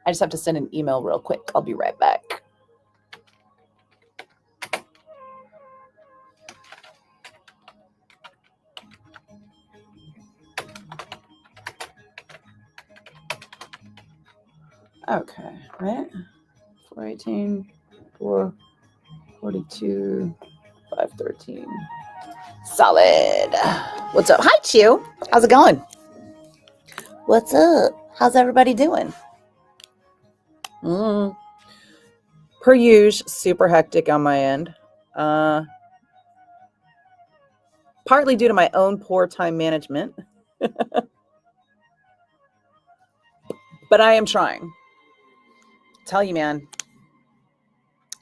I just have to send an email real quick. I'll be right back. Okay, right? 418, 442, 513. Solid. What's up? Hi, Chew. How's it going? What's up? How's everybody doing? Per usual, super hectic on my end. Partly due to my own poor time management. But I am trying. Tell you, man,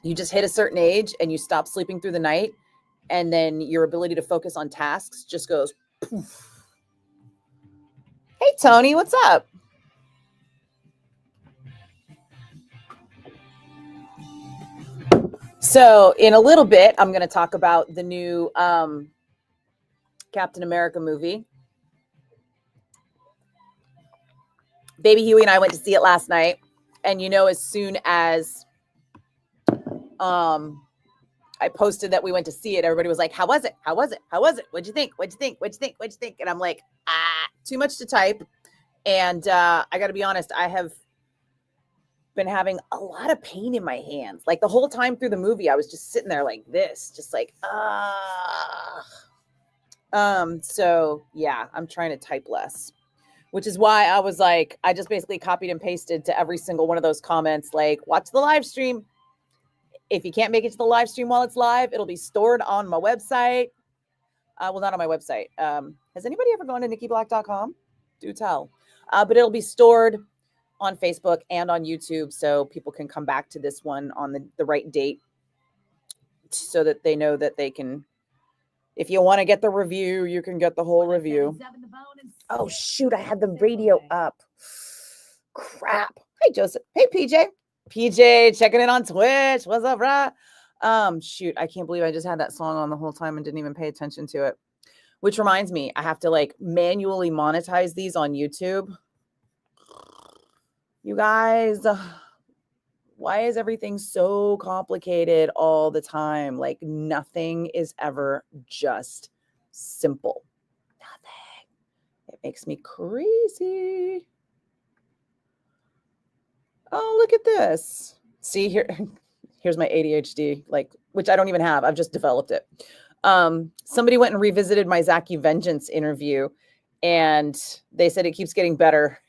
you just hit a certain age and you stop sleeping through the night, and then your ability to focus on tasks just goes poof. Hey, Tony, what's up? So in a little bit, I'm going to talk about the new Captain America movie. Baby Huey and I went to see it last night. And, you know, as soon as I posted that we went to see it, everybody was like, how was it? How was it? How was it? What'd you think? What'd you think? What'd you think? What'd you think? And I'm like, too much to type. And I got to be honest, I have been having a lot of pain in my hands. Like the whole time through the movie, I was just sitting there like this, just like, So yeah, I'm trying to type less, which is why I was like, I just basically copied and pasted to every single one of those comments, like, watch the live stream. If you can't make it to the live stream while it's live, it'll be stored on my website. Well, not on my website. Has anybody ever gone to NikkiBlakk.com? Do tell. But it'll be stored on Facebook and on YouTube, so people can come back to this one on the right date so that they know that they can, if you want to get the review, you can get the whole review. Oh, shoot, I had the radio up. Crap. Hey, Joseph. Hey, PJ. PJ, checking in on Twitch. What's up, brah? Shoot, I can't believe I just had that song on the whole time and didn't even pay attention to it. Which reminds me, I have to like manually monetize these on YouTube. You guys, why is everything so complicated all the time? Like nothing is ever just simple. Nothing. It makes me crazy. Oh, look at this. See here. Here's my ADHD, like, which I don't even have. I've just developed it. Somebody went and revisited my Zaki Vengeance interview, and they said it keeps getting better.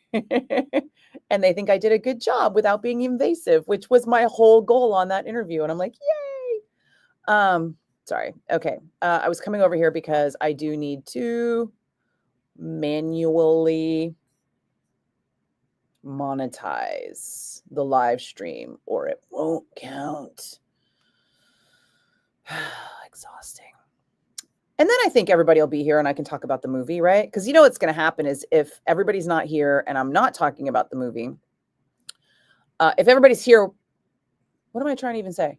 And they think I did a good job without being invasive, which was my whole goal on that interview. And I'm like, yay. Sorry. Okay. I was coming over here because I do need to manually monetize the live stream or it won't count. Exhausting. And then I think everybody will be here and I can talk about the movie, right? Because you know what's going to happen is if everybody's not here and I'm not talking about the movie, if everybody's here, what am I trying to even say?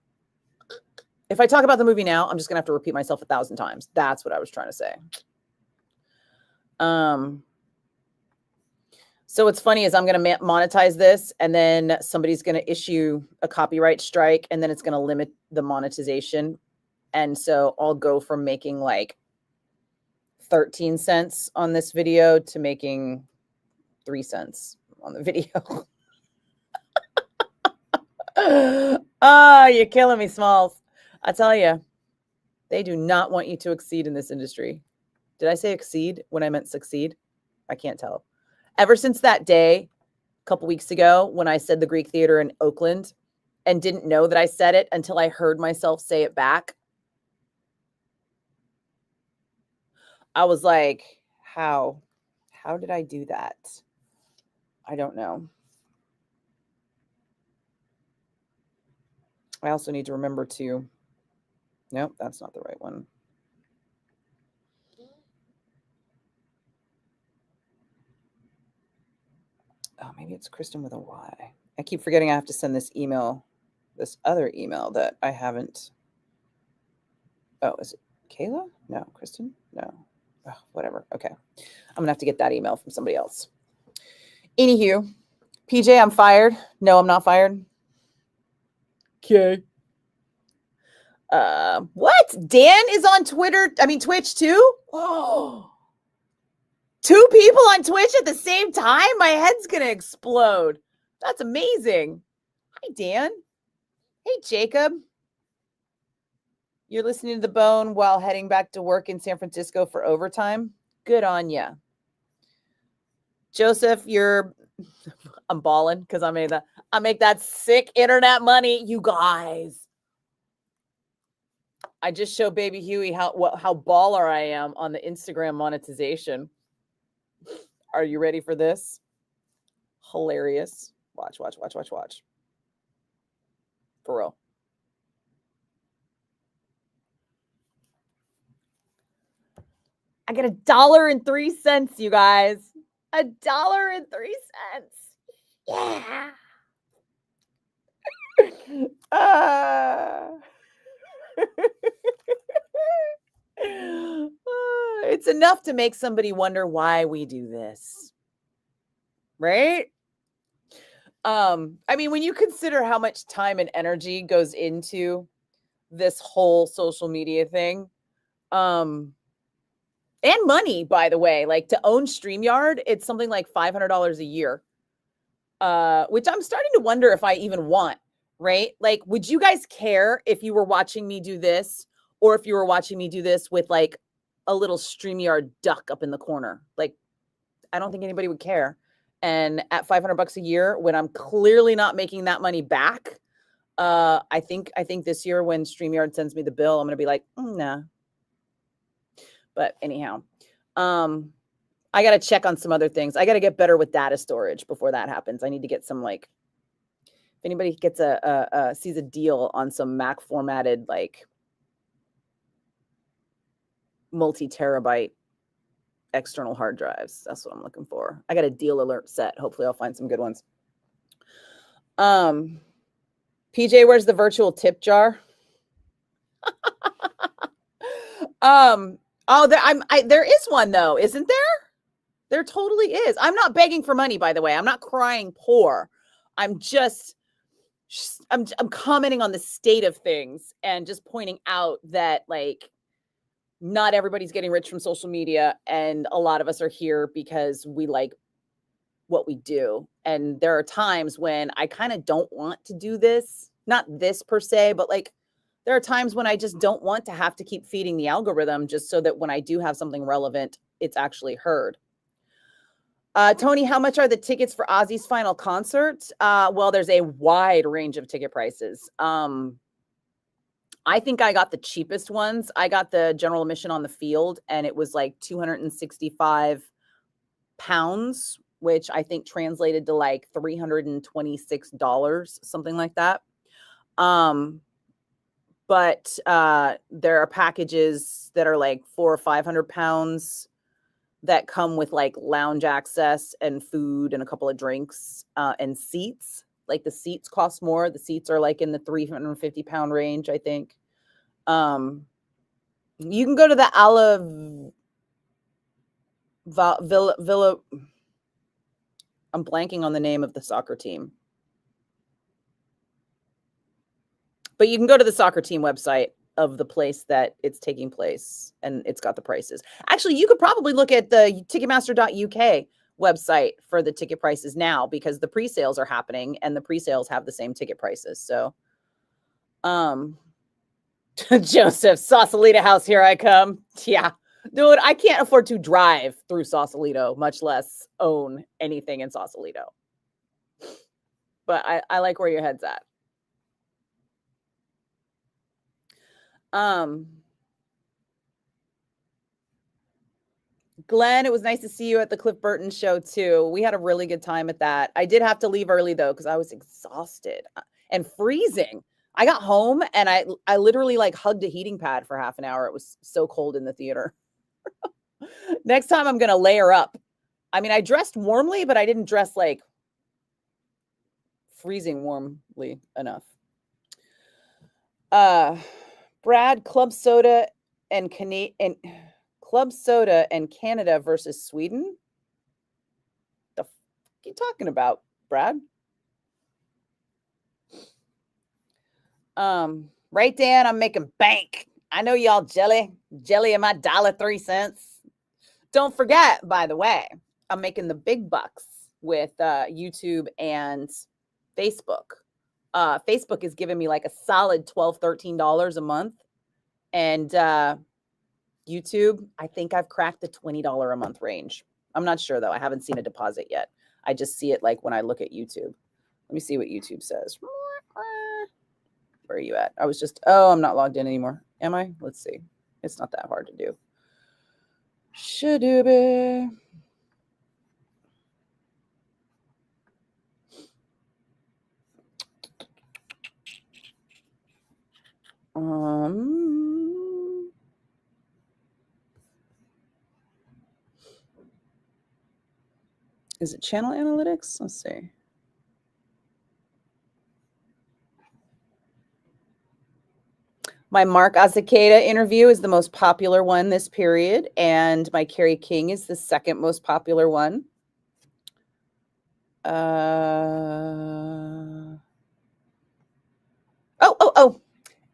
If I talk about the movie now, I'm just going to have to repeat myself 1,000 times. That's what I was trying to say. So what's funny is I'm going to monetize this and then somebody's going to issue a copyright strike and then it's going to limit the monetization. And so I'll go from making like 13 cents on this video to making 3 cents on the video. Oh, you're killing me, Smalls. I tell you, they do not want you to exceed in this industry. Did I say exceed when I meant succeed? I can't tell. Ever since that day, a couple weeks ago, when I said the Greek Theater in Oakland and didn't know that I said it until I heard myself say it back, I was like, how did I do that? I don't know. I also need to remember to, nope, that's not the right one. Oh, maybe it's Kristen with a Y. I keep forgetting I have to send this email, this other email that I haven't. Oh, is it Kayla? No, Kristen? No. Oh, whatever. Okay. I'm going to have to get that email from somebody else. Anywho, PJ, I'm fired. No, I'm not fired. Okay. What? Dan is on Twitch too? Oh. 2 people on Twitch at the same time? My head's gonna explode. That's amazing. Hi, Dan. Hey, Jacob. You're listening to The Bone while heading back to work in San Francisco for overtime? Good on ya. Joseph, I'm balling because I make that sick internet money, you guys. I just show baby Huey how baller I am on the Instagram monetization. Are you ready for this? Hilarious. Watch. For real. I get $1.03, you guys. $1.03. Yeah. It's enough to make somebody wonder why we do this. Right? I mean, when you consider how much time and energy goes into this whole social media thing, and money, by the way, like to own StreamYard, it's something like $500 a year, which I'm starting to wonder if I even want, right? Like, would you guys care if you were watching me do this, or if you were watching me do this with like a little StreamYard duck up in the corner? Like, I don't think anybody would care. And at $500 a year, when I'm clearly not making that money back, I think this year when StreamYard sends me the bill, I'm gonna be like, nah. But anyhow, I got to check on some other things. I got to get better with data storage before that happens. I need to get some, like, if anybody gets sees a deal on some Mac formatted, like, multi-terabyte external hard drives. That's what I'm looking for. I got a deal alert set. Hopefully I'll find some good ones. PJ, where's the virtual tip jar? There is one though, isn't there? There totally is. I'm not begging for money, by the way. I'm not crying poor. I'm commenting on the state of things and just pointing out that, like, not everybody's getting rich from social media, and a lot of us are here because we like what we do. And there are times when I kind of don't want to do this, not this per se, but like there are times when I just don't want to have to keep feeding the algorithm just so that when I do have something relevant, it's actually heard. Tony, how much are the tickets for Ozzy's final concert? Well, there's a wide range of ticket prices. I think I got the cheapest ones. I got the general admission on the field, and it was like 265 pounds, which I think translated to like $326, something like that. But there are packages that are like 400 or 500 pounds that come with like lounge access and food and a couple of drinks and seats. Like the seats cost more. The seats are like in the 350 pound range, I think. You can go to the Villa. I'm blanking on the name of the soccer team. But you can go to the soccer team website of the place that it's taking place, and it's got the prices. Actually, you could probably look at the Ticketmaster.uk website for the ticket prices now, because the pre-sales are happening and the pre-sales have the same ticket prices. So, Joseph, Sausalito house, here I come. Yeah, dude, I can't afford to drive through Sausalito, much less own anything in Sausalito. But I like where your head's at. Glenn, it was nice to see you at the Cliff Burton show too. We had a really good time at that. I did have to leave early though, because I was exhausted and freezing. I got home and I literally like hugged a heating pad for half an hour. It was so cold in the theater. Next time I'm going to layer up. I mean, I dressed warmly, but I didn't dress like freezing warmly enough. Brad, Club Soda and Club Soda and Canada versus Sweden? The fuck are you talking about? Brad? Right, Dan, I'm making bank. I know y'all jelly in my $1.03. Don't forget, by the way, I'm making the big bucks with YouTube and Facebook. Facebook is giving me like a solid $12, $13 a month. And YouTube, I think I've cracked the $20 a month range. I'm not sure though. I haven't seen a deposit yet. I just see it like when I look at YouTube. Let me see what YouTube says. Where are you at? I'm not logged in anymore. Am I? Let's see. It's not that hard to do. Shadooby. Is it channel analytics? Let's see. My Mark Azekeda interview is the most popular one this period, and my Carrie King is the second most popular one.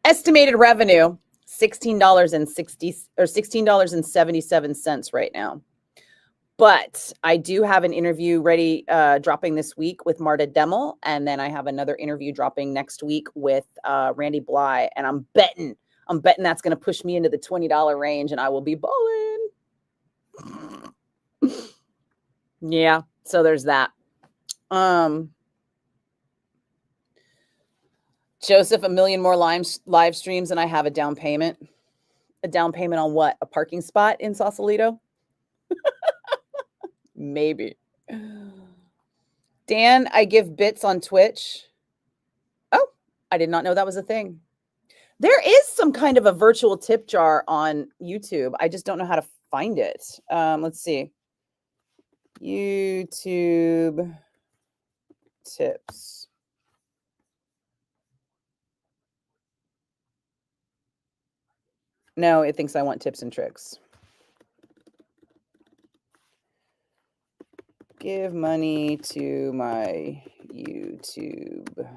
Estimated revenue, $16.77 right now. But I do have an interview ready, dropping this week with Marta Demmel, and then I have another interview dropping next week with Randy Bly, and I'm betting that's going to push me into the $20 range, and I will be bowling. Yeah, so there's that. Joseph, 1 million more live streams, and I have a down payment. A down payment on what? A parking spot in Sausalito? Maybe. Dan, I give bits on Twitch. Oh, I did not know that was a thing. There is some kind of a virtual tip jar on YouTube. I just don't know how to find it. Let's see. YouTube tips. No, it thinks I want tips and tricks. Give money to my YouTube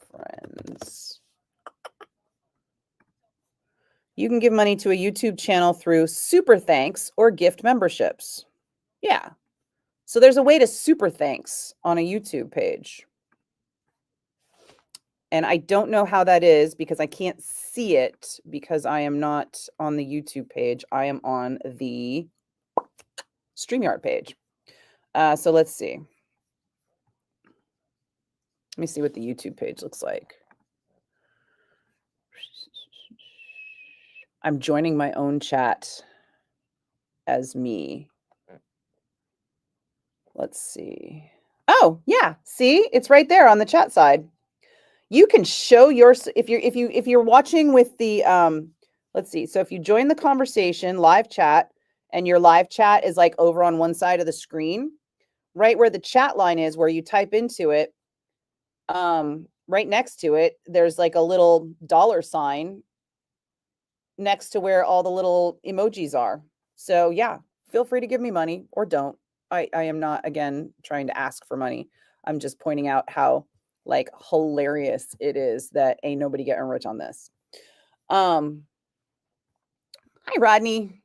friends. You can give money to a YouTube channel through super thanks or gift memberships. Yeah. So there's a way to super thanks on a YouTube page. And I don't know how that is because I can't see it because I am not on the YouTube page. I am on the StreamYard page. So let's see. Let me see what the YouTube page looks like. I'm joining my own chat as me. Let's see. Oh, yeah. See, it's right there on the chat side. You can show your, if you're watching with the, let's see. So if you join the conversation live chat and your live chat is like over on one side of the screen, right where the chat line is, where you type into it, right next to it, there's like a little $sign next to where all the little emojis are. So yeah, feel free to give me money or don't. I am not, again, trying to ask for money. I'm just pointing out how like hilarious it is that ain't nobody getting rich on this. Hi, Rodney.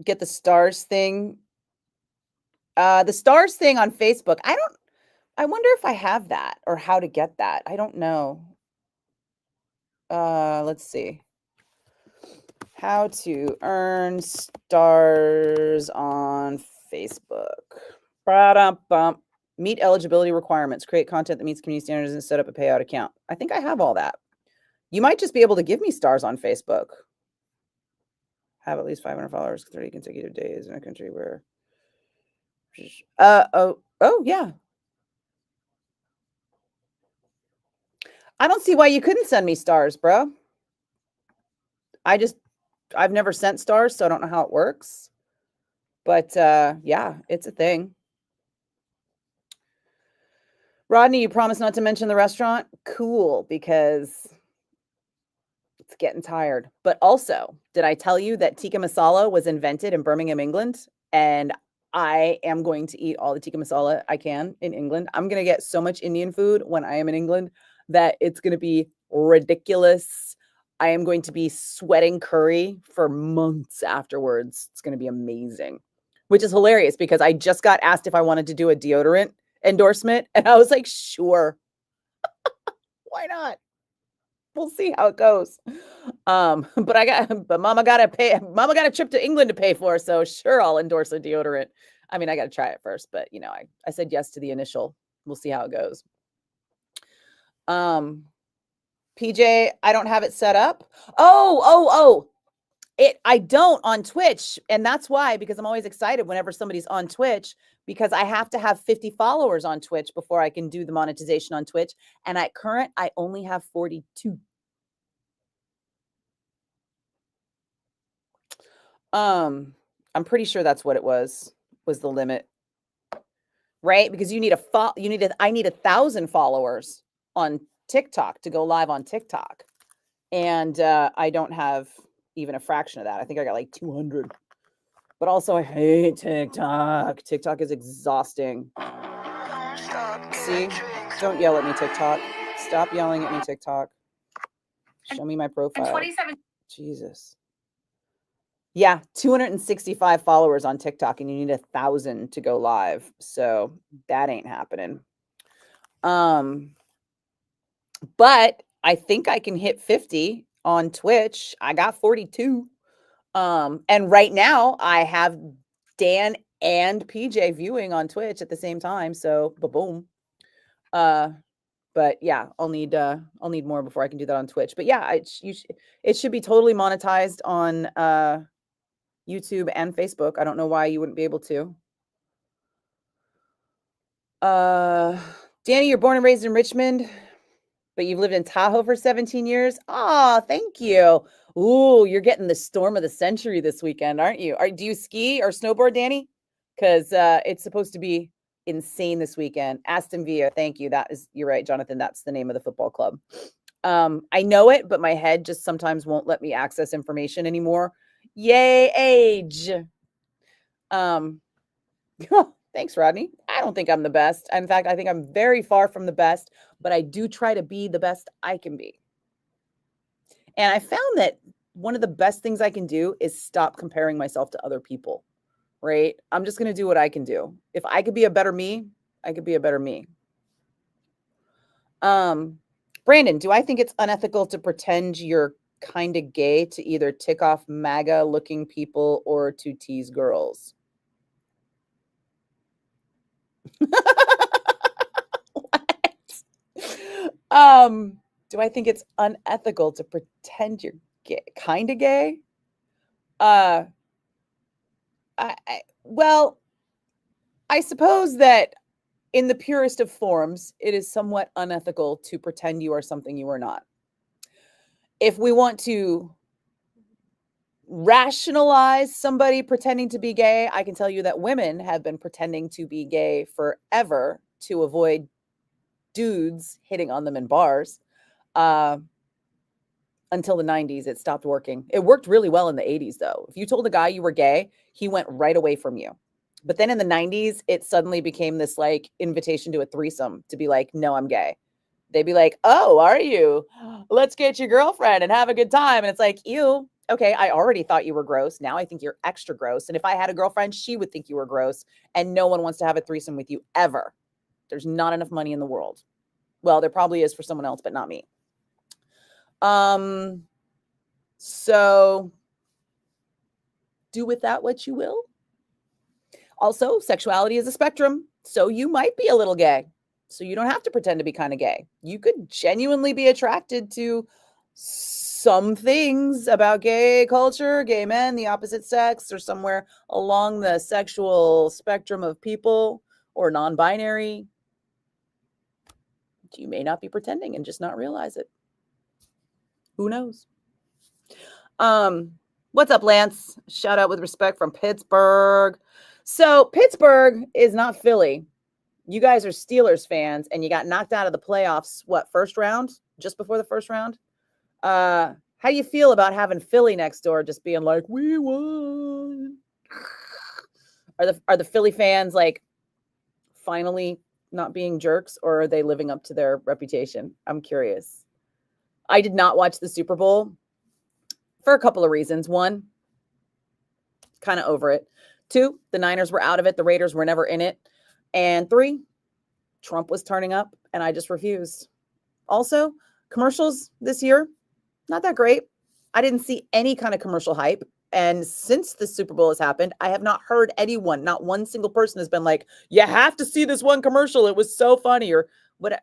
Get the stars thing. The stars thing on Facebook. I wonder if I have that or how to get that. I don't know. Let's see. How to earn stars on Facebook. Ba-dum-bum. Meet eligibility requirements. Create content that meets community standards and set up a payout account. I think I have all that. You might just be able to give me stars on Facebook. Have at least 500 followers, 30 consecutive days in a country where. Oh, yeah. I don't see why you couldn't send me stars, bro. I've never sent stars, so I don't know how it works. But yeah, it's a thing. Rodney, you promised not to mention the restaurant? Cool, because it's getting tired. But also, did I tell you that tikka masala was invented in Birmingham, England? And I am going to eat all the tikka masala I can in England. I'm going to get so much Indian food when I am in England that it's going to be ridiculous. I am going to be sweating curry for months afterwards. It's going to be amazing, which is hilarious because I just got asked if I wanted to do a deodorant endorsement. And I was like, sure, why not? We'll see how it goes. But mama got a trip to England to pay for. So sure, I'll endorse a deodorant. I mean, I got to try it first, but I said yes to the initial. We'll see how it goes. PJ, I don't have it set up. I don't on Twitch. And that's why, because I'm always excited whenever somebody's on Twitch, because I have to have 50 followers on Twitch before I can do the monetization on Twitch. And at current, I only have 42. I'm pretty sure that's what it was the limit. Right? Because I need 1,000 followers on TikTok to go live on TikTok. And I don't have even a fraction of that. I think I got like 200. But also I hate TikTok. TikTok is exhausting. See? Don't yell at me, TikTok. Stop yelling at me, TikTok. Show me my profile. 27. Jesus. Yeah, 265 followers on TikTok, and you need 1,000 to go live. So that ain't happening. But I think I can hit 50 on Twitch. I got 42. And right now I have Dan and PJ viewing on Twitch at the same time. So boom. But yeah, I'll need more before I can do that on Twitch. But yeah, it should be totally monetized on YouTube and Facebook. I don't know why you wouldn't be able to. Danny, you're born and raised in Richmond, but you've lived in Tahoe for 17 years. Oh, thank you. Ooh, you're getting the storm of the century this weekend, aren't you? Do you ski or snowboard, Danny? Because it's supposed to be insane this weekend. Aston Villa, thank you. You're right, Jonathan. That's the name of the football club. I know it, but my head just sometimes won't let me access information anymore. Yay, age. Thanks, Rodney. I don't think I'm the best. In fact, I think I'm very far from the best, but I do try to be the best I can be. And I found that one of the best things I can do is stop comparing myself to other people, right? I'm just going to do what I can do. If I could be a better me, I could be a better me. Brandon, do I think it's unethical to pretend you're kind of gay to either tick off MAGA looking people or to tease girls? Do I think it's unethical to pretend you're gay, kind of gay? Well, I suppose that in the purest of forms, it is somewhat unethical to pretend you are something you are not. If we want to rationalize somebody pretending to be gay, I can tell you that women have been pretending to be gay forever to avoid dudes hitting on them in bars. Until the 90s, it stopped working. It worked really well in the 80s, though. If you told a guy you were gay, he went right away from you. But then in the 90s, it suddenly became this like invitation to a threesome to be like, no, I'm gay. They'd be like, oh, are you? Let's get your girlfriend and have a good time. And it's like, ew. Okay, I already thought you were gross. Now I think you're extra gross. And if I had a girlfriend, she would think you were gross. And no one wants to have a threesome with you ever. There's not enough money in the world. Well, there probably is for someone else, but not me. So do with that what you will. Also, sexuality is a spectrum. So you might be a little gay. So you don't have to pretend to be kind of gay. You could genuinely be attracted to some things about gay culture, gay men, the opposite sex, or somewhere along the sexual spectrum of people, or non-binary. You may not be pretending and just not realize it. Who knows? What's up, Lance? Shout out with respect from Pittsburgh. So Pittsburgh is not Philly. You guys are Steelers fans, and you got knocked out of the playoffs, first round? Just before the first round? How do you feel about having Philly next door just being like, we won? Are the Philly fans like finally not being jerks, or are they living up to their reputation? I'm curious. I did not watch the Super Bowl for a couple of reasons. One, kind of over it. Two, the Niners were out of it. The Raiders were never in it. And three, Trump was turning up and I just refused. Also, commercials this year, not that great. I didn't see any kind of commercial hype. And since the Super Bowl has happened, I have not heard anyone, not one single person has been like, you have to see this one commercial. It was so funny or what.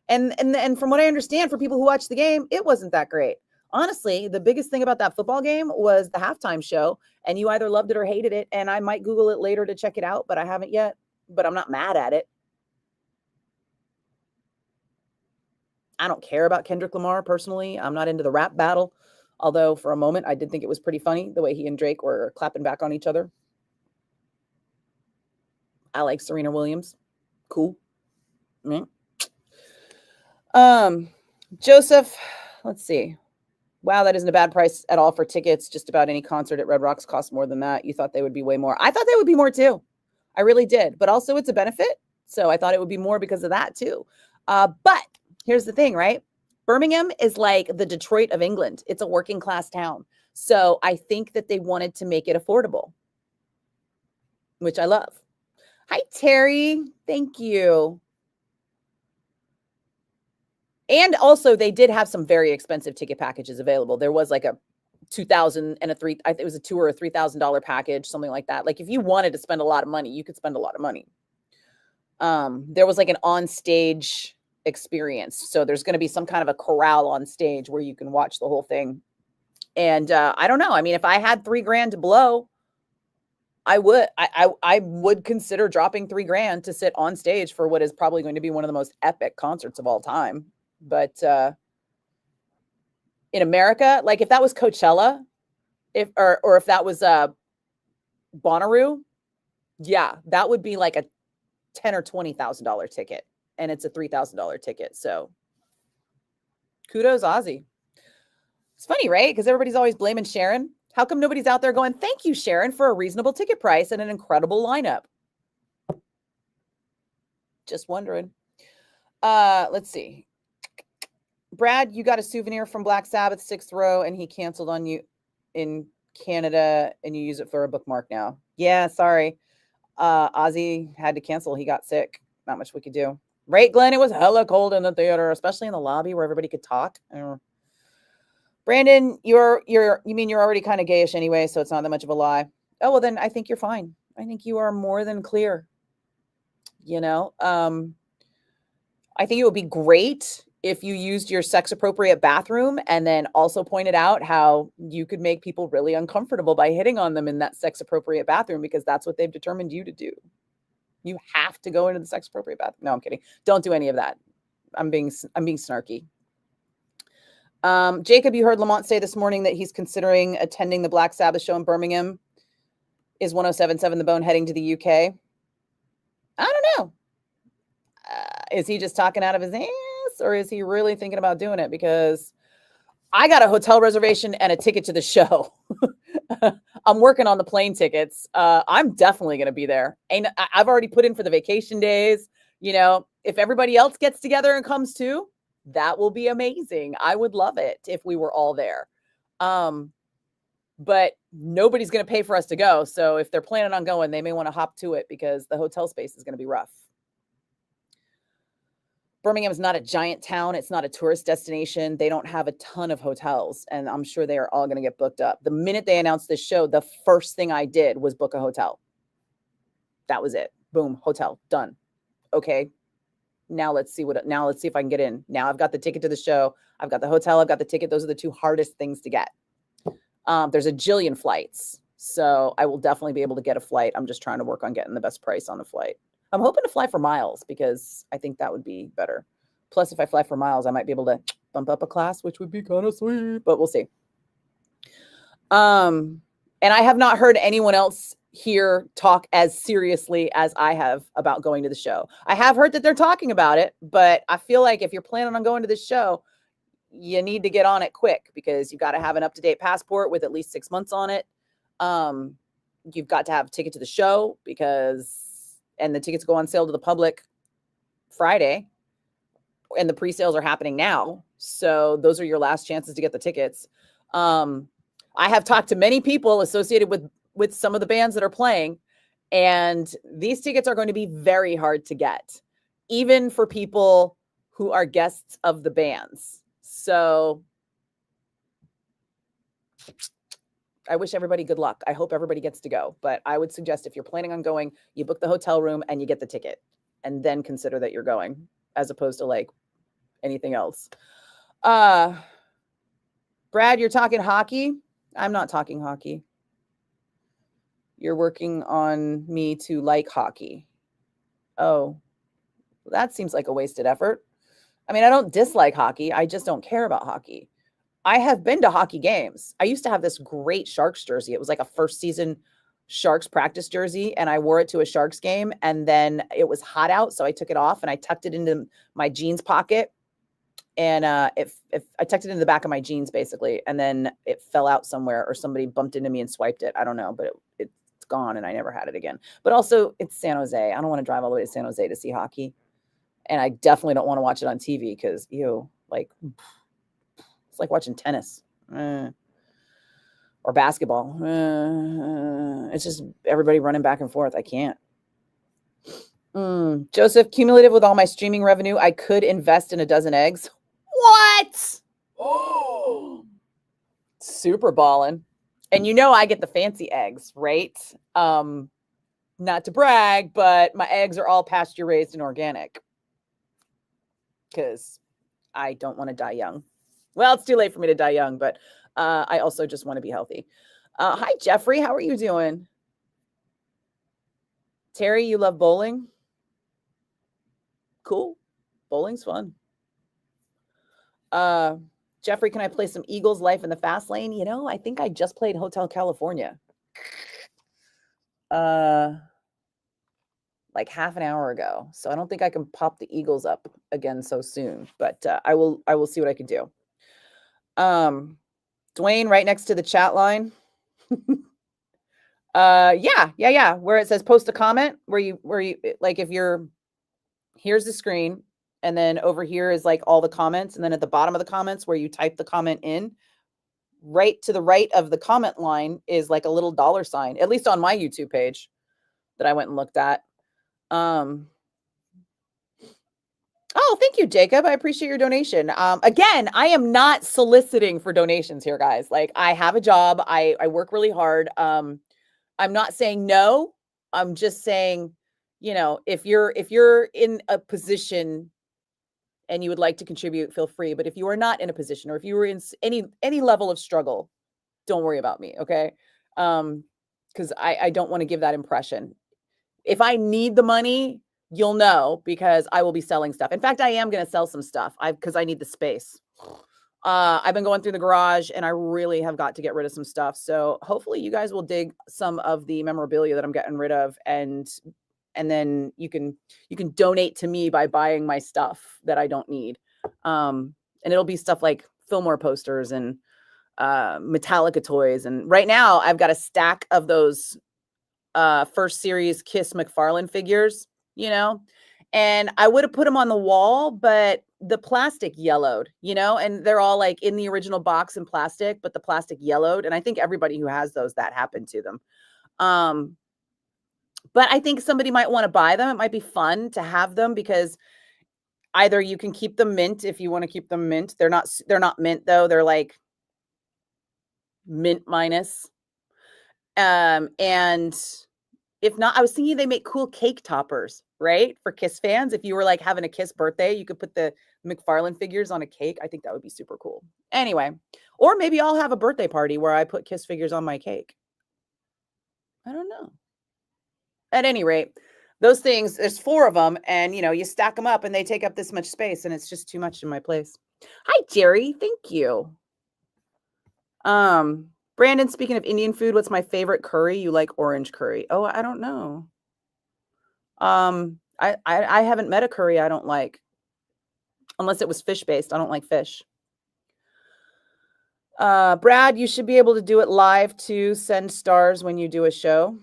And from what I understand, for people who watch the game, it wasn't that great. Honestly, the biggest thing about that football game was the halftime show, and you either loved it or hated it. And I might Google it later to check it out, but I haven't yet. But I'm not mad at it. I don't care about Kendrick Lamar personally. I'm not into the rap battle. Although for a moment, I did think it was pretty funny the way he and Drake were clapping back on each other. I like Serena Williams. Cool. Mm. Joseph, let's see. Wow, that isn't a bad price at all for tickets. Just about any concert at Red Rocks costs more than that. You thought they would be way more. I thought they would be more too. I really did. But also it's a benefit. So I thought it would be more because of that too. But here's the thing, right? Birmingham is like the Detroit of England. It's a working class town. So I think that they wanted to make it affordable, which I love. Hi, Terry. Thank you. And also they did have some very expensive ticket packages available. There was like a $2,000 and I think it was a $2,000 or a $3,000 package, something like that. Like if you wanted to spend a lot of money, you could spend a lot of money. There was like an on-stage experience. So there's going to be some kind of a corral on stage where you can watch the whole thing. And I don't know. I mean, if I had $3,000 to blow, I would consider dropping $3,000 to sit on stage for what is probably going to be one of the most epic concerts of all time. But in America, like if that was Coachella, or if that was Bonnaroo, yeah, that would be like a $10,000 or $20,000 ticket, and it's a $3,000 ticket. So kudos, Ozzy. It's funny, right? Because everybody's always blaming Sharon. How come nobody's out there going, thank you, Sharon, for a reasonable ticket price and an incredible lineup? Just wondering. Let's see. Brad, you got a souvenir from Black Sabbath 6th row, and he canceled on you in Canada, and you use it for a bookmark now. Yeah, sorry. Ozzy had to cancel. He got sick. Not much we could do. Right, Glenn? It was hella cold in the theater, especially in the lobby where everybody could talk. Brandon, you mean you're already kind of gayish anyway, so it's not that much of a lie. Oh, well, then I think you're fine. I think you are more than clear. You know, I think it would be great if you used your sex appropriate bathroom and then also pointed out how you could make people really uncomfortable by hitting on them in that sex appropriate bathroom, because that's what they've determined you to do. You have to go into the sex appropriate bathroom. No, I'm kidding. Don't do any of that. I'm being snarky. Jacob, you heard Lamont say this morning that he's considering attending the Black Sabbath show in Birmingham. Is 107.7 The Bone heading to the UK? I don't know. Is he just talking out of his ass, or is he really thinking about doing it? Because I got a hotel reservation and a ticket to the show. I'm working on the plane tickets. I'm definitely going to be there. And I've already put in for the vacation days. You know, if everybody else gets together and comes too, that will be amazing. I would love it if we were all there. But nobody's going to pay for us to go. So if they're planning on going, they may want to hop to it because the hotel space is going to be rough. Birmingham is not a giant town. It's not a tourist destination. They don't have a ton of hotels, and I'm sure they are all going to get booked up. The minute they announced this show, the first thing I did was book a hotel. That was it. Boom, hotel, done. Okay. Now let's see if I can get in. Now I've got the ticket to the show. I've got the hotel. I've got the ticket. Those are the two hardest things to get. There's a jillion flights, so I will definitely be able to get a flight. I'm just trying to work on getting the best price on the flight. I'm hoping to fly for miles because I think that would be better. Plus, if I fly for miles, I might be able to bump up a class, which would be kind of sweet, but we'll see. And I have not heard anyone else here talk as seriously as I have about going to the show. I have heard that they're talking about it, but I feel like if you're planning on going to this show, you need to get on it quick because you got to have an up-to-date passport with at least 6 months on it. you've got to have a ticket to the show and the tickets go on sale to the public Friday, and the pre-sales are happening now. So those are your last chances to get the tickets. I have talked to many people associated with some of the bands that are playing, and these tickets are going to be very hard to get, even for people who are guests of the bands. So I wish everybody good luck. I hope everybody gets to go. But I would suggest if you're planning on going, you book the hotel room and you get the ticket, and then consider that you're going, as opposed to like anything else. Brad, you're talking hockey? I'm not talking hockey. You're working on me to like hockey. Oh, that seems like a wasted effort. I mean, I don't dislike hockey. I just don't care about hockey. I have been to hockey games. I used to have this great Sharks jersey. It was like a first season Sharks practice jersey, and I wore it to a Sharks game, and then it was hot out, so I took it off and I tucked it into my jeans pocket, and if I tucked it into the back of my jeans basically, and then it fell out somewhere, or somebody bumped into me and swiped it. I don't know, but it's gone, and I never had it again. But also, it's San Jose. I don't want to drive all the way to San Jose to see hockey, and I definitely don't want to watch it on TV because it's like watching tennis or basketball. It's just everybody running back and forth. I can't. Joseph, cumulative with all my streaming revenue, I could invest in a dozen eggs. What? Oh, super ballin'. And I get the fancy eggs, right? Not to brag, but my eggs are all pasture raised and organic because I don't want to die young. Well, it's too late for me to die young, but I also just want to be healthy. Hi, Jeffrey. How are you doing? Terry, you love bowling? Cool. Bowling's fun. Jeffrey, can I play some Eagles Life in the Fast Lane? I think I just played Hotel California. Like half an hour ago. So I don't think I can pop the Eagles up again so soon, but I will see what I can do. Dwayne, right next to the chat line. Yeah. Where it says post a comment, where you like, if you're, here's the screen, and then over here is like all the comments, and then at the bottom of the comments where you type the comment in, right to the right of the comment line is like a little $sign, at least on my YouTube page that I went and looked at. Oh, thank you, Jacob. I appreciate your donation. Again, I am not soliciting for donations here, guys. Like, I have a job. I work really hard. I'm not saying no. I'm just saying, if you're in a position and you would like to contribute, feel free. But if you are not in a position, or if you were in any level of struggle, don't worry about me, okay? Because I don't want to give that impression. If I need the money, you'll know, because I will be selling stuff. In fact, I am going to sell some stuff because I need the space. I've been going through the garage, and I really have got to get rid of some stuff. So hopefully you guys will dig some of the memorabilia that I'm getting rid of, and then you can donate to me by buying my stuff that I don't need. And it'll be stuff like Fillmore posters and Metallica toys. And right now I've got a stack of those first series Kiss McFarlane figures, and I would have put them on the wall, but the plastic yellowed, and they're all like in the original box in plastic, but the plastic yellowed. And I think everybody who has those, that happened to them. But I think somebody might want to buy them. It might be fun to have them, because either you can keep them mint if you want to keep them mint. They're not mint though. They're like mint minus. And if not, I was thinking they make cool cake toppers, right? For Kiss fans. If you were like having a Kiss birthday, you could put the McFarlane figures on a cake. I think that would be super cool. Anyway, or maybe I'll have a birthday party where I put Kiss figures on my cake. I don't know. At any rate, those things, there's 4 of them, and you stack them up and they take up this much space, and it's just too much in my place. Hi, Jerry. Thank you. Brandon, speaking of Indian food, what's my favorite curry? You like orange curry. Oh, I don't know. I haven't met a curry I don't like, unless it was fish based. I don't like fish. Brad, you should be able to do it live to send stars when you do a show.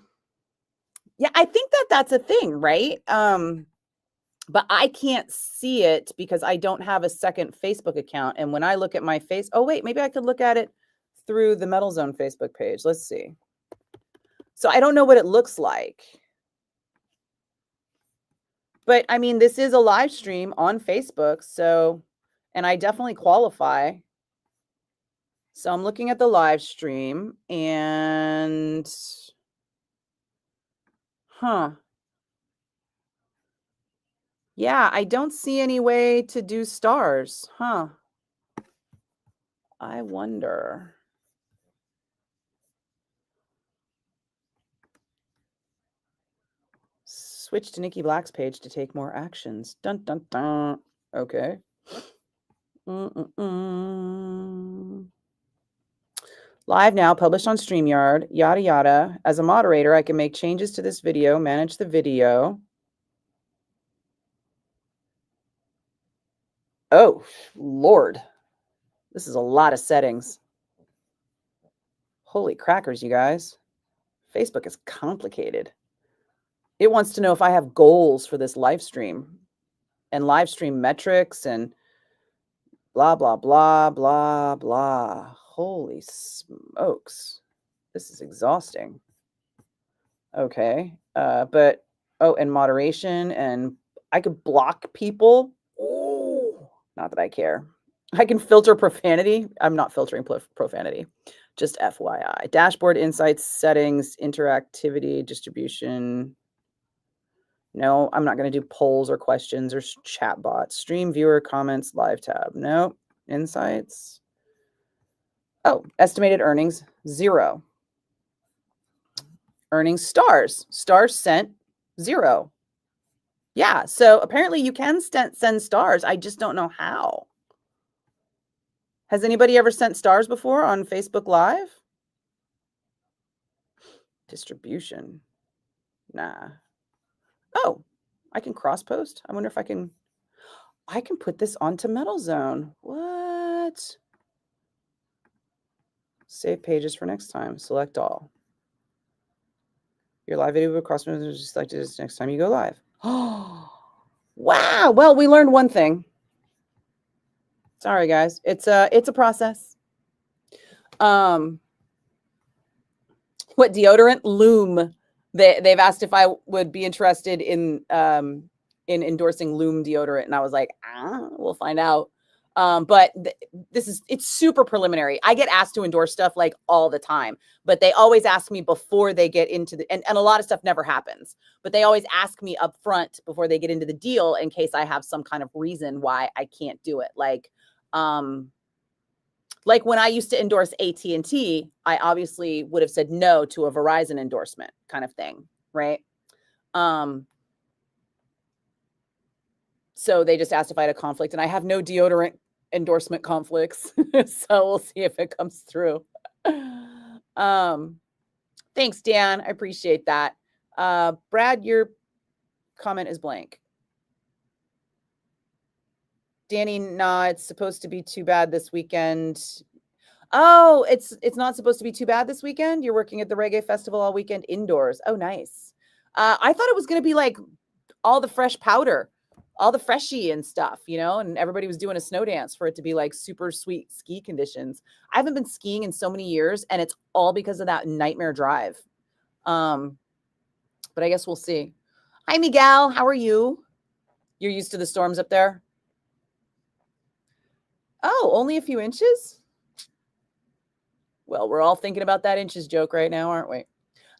Yeah, I think that's a thing, right? But I can't see it because I don't have a second Facebook account. And when I look at my face, oh wait, maybe I could look at it through the Metal Zone Facebook page. Let's see. So I don't know what it looks like. But I mean, this is a live stream on Facebook, so, and I definitely qualify. So I'm looking at the live stream and, yeah, I don't see any way to do stars, I wonder. Switch to Nikki Black's page to take more actions. Dun, dun, dun. Okay. Live now, published on StreamYard, yada, yada. As a moderator, I can make changes to this video, manage the video. Oh, Lord. This is a lot of settings. Holy crackers, you guys. Facebook is complicated. It wants to know if I have goals for this live stream and live stream metrics and blah, blah, blah, blah, blah. Holy smokes. This is exhausting. Okay. But, oh, and moderation, and I could block people. Oh, not that I care. I can filter profanity. I'm not filtering profanity. Just FYI. Dashboard, insights, settings, interactivity, distribution. No, I'm not going to do polls or questions or chat bots. Stream, viewer, comments, live tab. No. Insights. Oh, estimated earnings, 0. Earnings, stars. Stars sent, 0. Yeah, so apparently you can send stars. I just don't know how. Has anybody ever sent stars before on Facebook Live? Distribution. Nah. Oh, I can cross post. I wonder if I can put this onto Metal Zone. What? Save pages for next time. Select all. Your live video will cross just selected this next time you go live. Oh, wow. Well, we learned one thing. Sorry, guys. It's a process. What deodorant? Loom. They've asked if I would be interested in endorsing Loom deodorant, and I was like, we'll find out. But it's super preliminary. I get asked to endorse stuff like all the time, but they always ask me before they get into the, and a lot of stuff never happens, but they always ask me up front before they get into the deal in case I have some kind of reason why I can't do it. Like when I used to endorse AT&T, I obviously would have said no to a Verizon endorsement kind of thing, right? So they just asked if I had a conflict, and I have no deodorant endorsement conflicts. So we'll see if it comes through. Thanks, Dan. I appreciate that. Brad, your comment is blank. Danny, nah, it's supposed to be too bad this weekend. Oh, it's not supposed to be too bad this weekend. You're working at the reggae festival all weekend indoors. Oh, nice. I thought it was going to be like all the fresh powder, all the freshie and stuff, and everybody was doing a snow dance for it to be like super sweet ski conditions. I haven't been skiing in so many years, and it's all because of that nightmare drive. But I guess we'll see. Hi, Miguel. How are you? You're used to the storms up there? Oh, only a few inches? Well, we're all thinking about that inches joke right now, aren't we?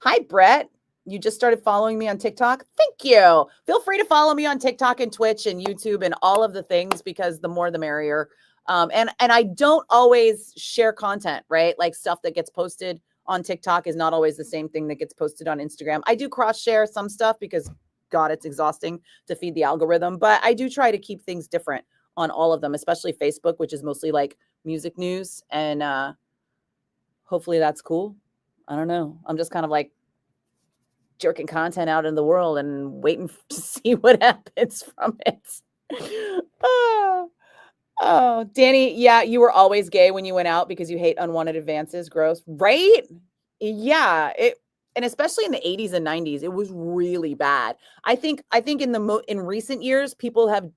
Hi, Brett. You just started following me on TikTok? Thank you. Feel free to follow me on TikTok and Twitch and YouTube and all of the things, because the more the merrier. And I don't always share content, right? Like stuff that gets posted on TikTok is not always the same thing that gets posted on Instagram. I do cross share some stuff because, God, it's exhausting to feed the algorithm. But I do try to keep things different on all of them, especially Facebook, which is mostly like music news. And hopefully that's cool. I don't know. I'm just kind of like jerking content out in the world and waiting to see what happens from it. Oh, Danny, yeah, you were always gay when you went out because you hate unwanted advances. Gross, right? Yeah, it and especially in the 80s and 90s, it was really bad. I think in in recent years, people have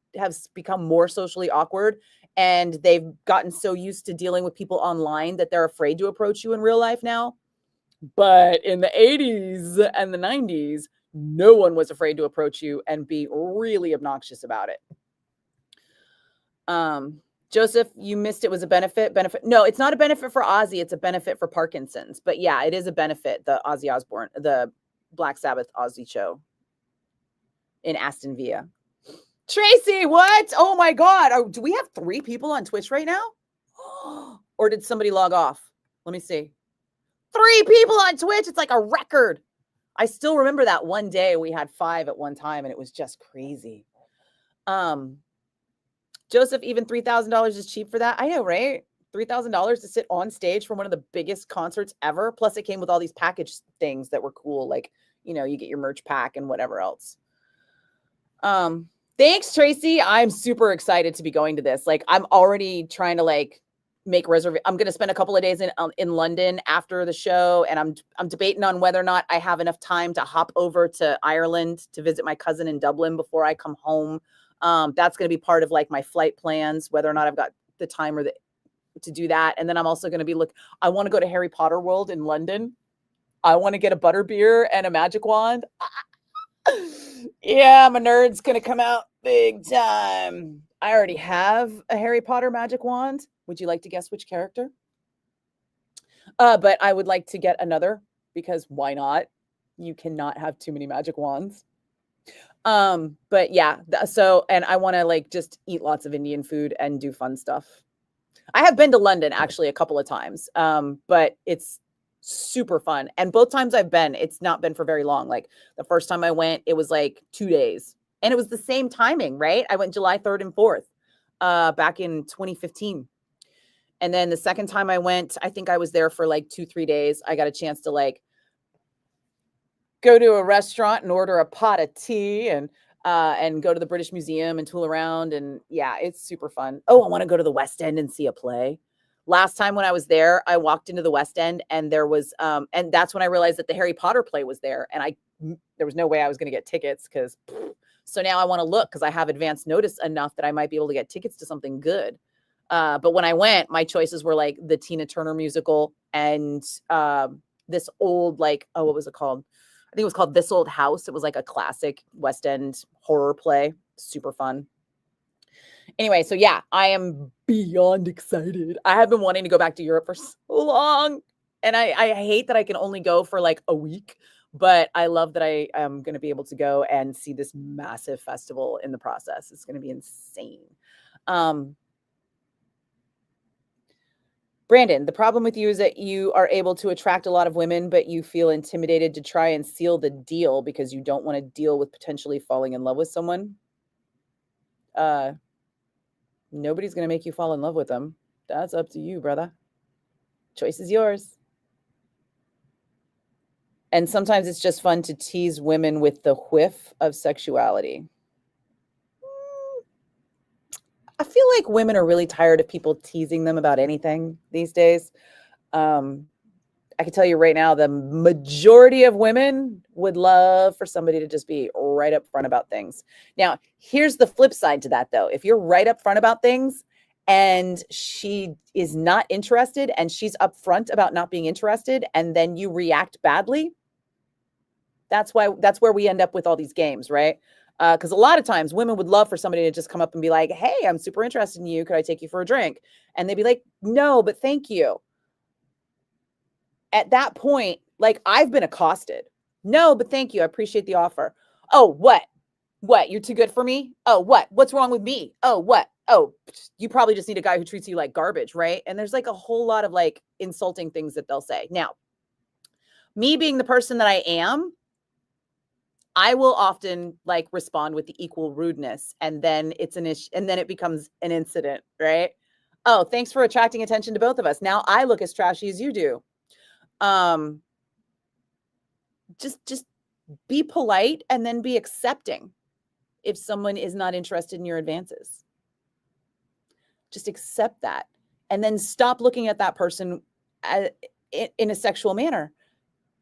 become more socially awkward and they've gotten so used to dealing with people online that they're afraid to approach you in real life now. But in the 80s and the 90s, no one was afraid to approach you and be really obnoxious about it. Um, Joseph, you missed it was a benefit. Benefit. No, it's not a benefit for Ozzy. It's a benefit for Parkinson's. But yeah, it is a benefit. The Ozzy Osbourne, the Black Sabbath Ozzy show in Aston Villa. Tracy, what? Oh my God. Oh, do we have 3 people on Twitch right now? Or did somebody log off? Let me see. 3 people on Twitch. It's like a record. I still remember that one day we had 5 at one time and it was just crazy. Joseph, even $3,000 is cheap for that. I know, right? $3,000 to sit on stage for one of the biggest concerts ever. Plus, it came with all these package things that were cool, like you get your merch pack and whatever else. Thanks, Tracy. I'm super excited to be going to this. Like, I'm already trying to make reservation. I'm going to spend a couple of days in London after the show, and I'm debating on whether or not I have enough time to hop over to Ireland to visit my cousin in Dublin before I come home. That's going to be part of like my flight plans, whether or not I've got the time to do that. And then I'm also going to be I want to go to Harry Potter World in London. I want to get a butterbeer and a magic wand. Yeah, my nerd's going to come out big time. I already have a Harry Potter magic wand. Would you like to guess which character? But I would like to get another because why not? You cannot have too many magic wands. But yeah, and I want to just eat lots of Indian food and do fun stuff. I have been to London actually a couple of times. But it's super fun. And both times I've been, it's not been for very long. Like the first time I went, it was like 2 days. And it was the same timing, right? I went July 3rd and 4th, back in 2015. And then the second time I went, I think I was there for like 2-3 days. I got a chance to go to a restaurant and order a pot of tea and go to the British Museum and tool around. And yeah, it's super fun. Oh, I want to go to the West End and see a play. Last time when I was there, I walked into the West End and there was, and that's when I realized that the Harry Potter play was there. And there was no way I was going to get tickets so now I want to look because I have advance notice enough that I might be able to get tickets to something good. But when I went, my choices were like the Tina Turner musical and this old, what was it called? I think it was called This Old House. It was like a classic West End horror play. Super fun. Anyway, so yeah, I am beyond excited. I have been wanting to go back to Europe for so long. And I hate that I can only go for like a week, but I love that I am going to be able to go and see this massive festival in the process. It's going to be insane. Brandon, the problem with you is that you are able to attract a lot of women, but you feel intimidated to try and seal the deal because you don't want to deal with potentially falling in love with someone. Nobody's going to make you fall in love with them. That's up to you, brother. Choice is yours. And sometimes it's just fun to tease women with the whiff of sexuality. I feel like women are really tired of people teasing them about anything these days. I can tell you right now, the majority of women would love for somebody to just be right up front about things. Now, here's the flip side to that, though. If you're right up front about things and she is not interested and she's upfront about not being interested and then you react badly, that's where we end up with all these games, right? Because a lot of times women would love for somebody to just come up and be like, hey, I'm super interested in you. Could I take you for a drink? And they'd be like, no, but thank you. At that point, I've been accosted. No, but thank you. I appreciate the offer. Oh, what? What? You're too good for me? Oh, what? What's wrong with me? Oh, what? Oh, you probably just need a guy who treats you like garbage, right? And there's a whole lot of insulting things that they'll say. Now, me being the person that I am, I will often respond with the equal rudeness, and then it's an issue, and then it becomes an incident, right? Oh, thanks for attracting attention to both of us. Now I look as trashy as you do. Just be polite and then be accepting if someone is not interested in your advances. Just accept that. And then stop looking at that person in a sexual manner,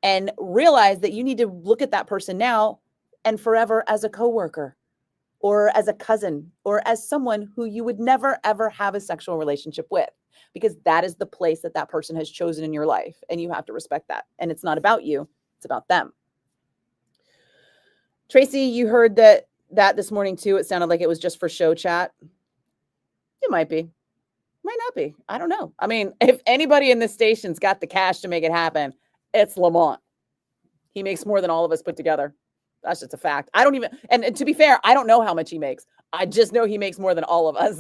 and realize that you need to look at that person now and forever as a coworker or as a cousin or as someone who you would never, ever have a sexual relationship with, because that is the place that that person has chosen in your life. And you have to respect that. And it's not about you. It's about them. Tracy, you heard that this morning too. It sounded like it was just for show chat. It might be. Might not be. I don't know. I mean, if anybody in this station's got the cash to make it happen, it's Lamont. He makes more than all of us put together. That's just a fact. I don't even, and to be fair, I don't know how much he makes. I just know he makes more than all of us.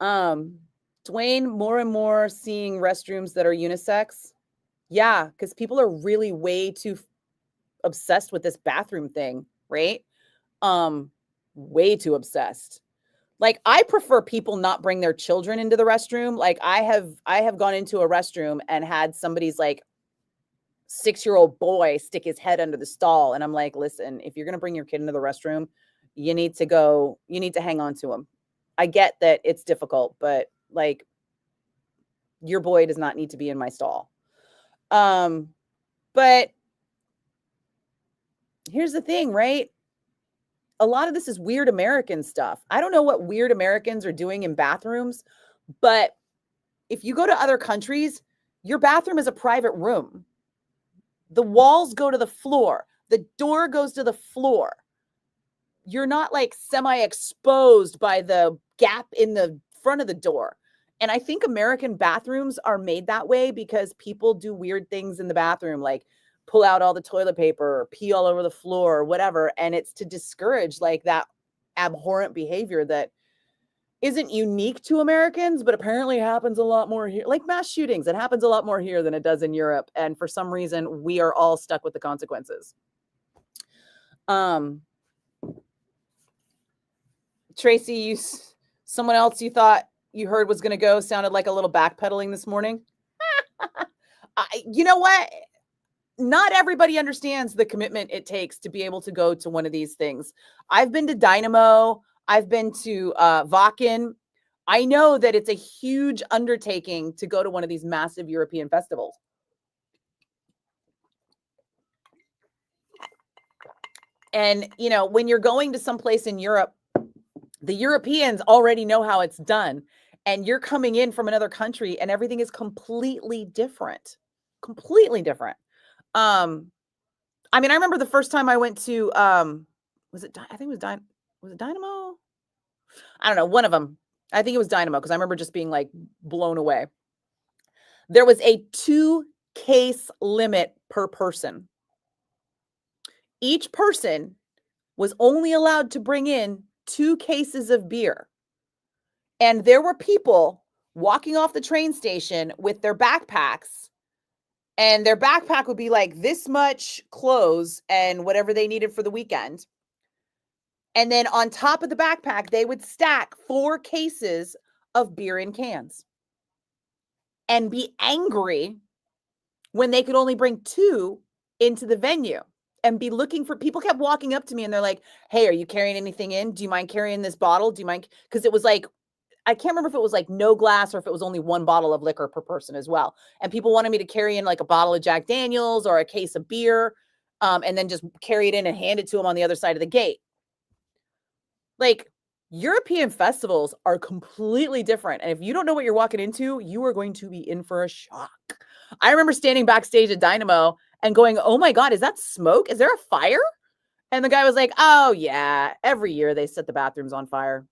Dwayne, more and more seeing restrooms that are unisex. Yeah, because people are really way too obsessed with this bathroom thing, right? Way too obsessed. Like, I prefer people not bring their children into the restroom. Like, I have gone into a restroom and had somebody's like 6-year-old boy stick his head under the stall. And I'm like, listen, if you're going to bring your kid into the restroom, you need to hang on to him. I get that it's difficult, but like, your boy does not need to be in my stall. But here's the thing, right? A lot of this is weird American stuff. I don't know what weird Americans are doing in bathrooms, but if you go to other countries, your bathroom is a private room. The walls go to the floor. The door goes to the floor. You're not like semi-exposed by the gap in the front of the door. And I think American bathrooms are made that way because people do weird things in the bathroom, like pull out all the toilet paper or pee all over the floor or whatever. And it's to discourage like that abhorrent behavior that isn't unique to Americans, but apparently happens a lot more here. Like mass shootings, it happens a lot more here than it does in Europe. And for some reason, we are all stuck with the consequences. Tracy, someone else you thought you heard was going to go sounded like a little backpedaling this morning. You know what? Not everybody understands the commitment it takes to be able to go to one of these things. I've been to Dynamo. I've been to Vakken. I know that it's a huge undertaking to go to one of these massive European festivals. And, you know, when you're going to someplace in Europe, the Europeans already know how it's done. And you're coming in from another country and everything is completely different. Completely different. I mean, I remember the first time I went to, was it Dynamo? I don't know, one of them. I think it was Dynamo because I remember just being like blown away. There was a 2-case limit per person. Each person was only allowed to bring in 2 cases of beer. And there were people walking off the train station with their backpacks, and their backpack would be like this much clothes and whatever they needed for the weekend. And then on top of the backpack, they would stack 4 cases of beer in cans and be angry when they could only bring 2 into the venue and be looking for, people kept walking up to me and they're like, hey, are you carrying anything in? Do you mind carrying this bottle? Do you mind? Because it was like, I can't remember if it was like no glass or if it was only 1 bottle of liquor per person as well. And people wanted me to carry in like a bottle of Jack Daniels or a case of beer, and then just carry it in and hand it to them on the other side of the gate. Like, European festivals are completely different. And if you don't know what you're walking into, you are going to be in for a shock. I remember standing backstage at Dynamo and going, oh my God, is that smoke? Is there a fire? And the guy was like, oh yeah, every year they set the bathrooms on fire.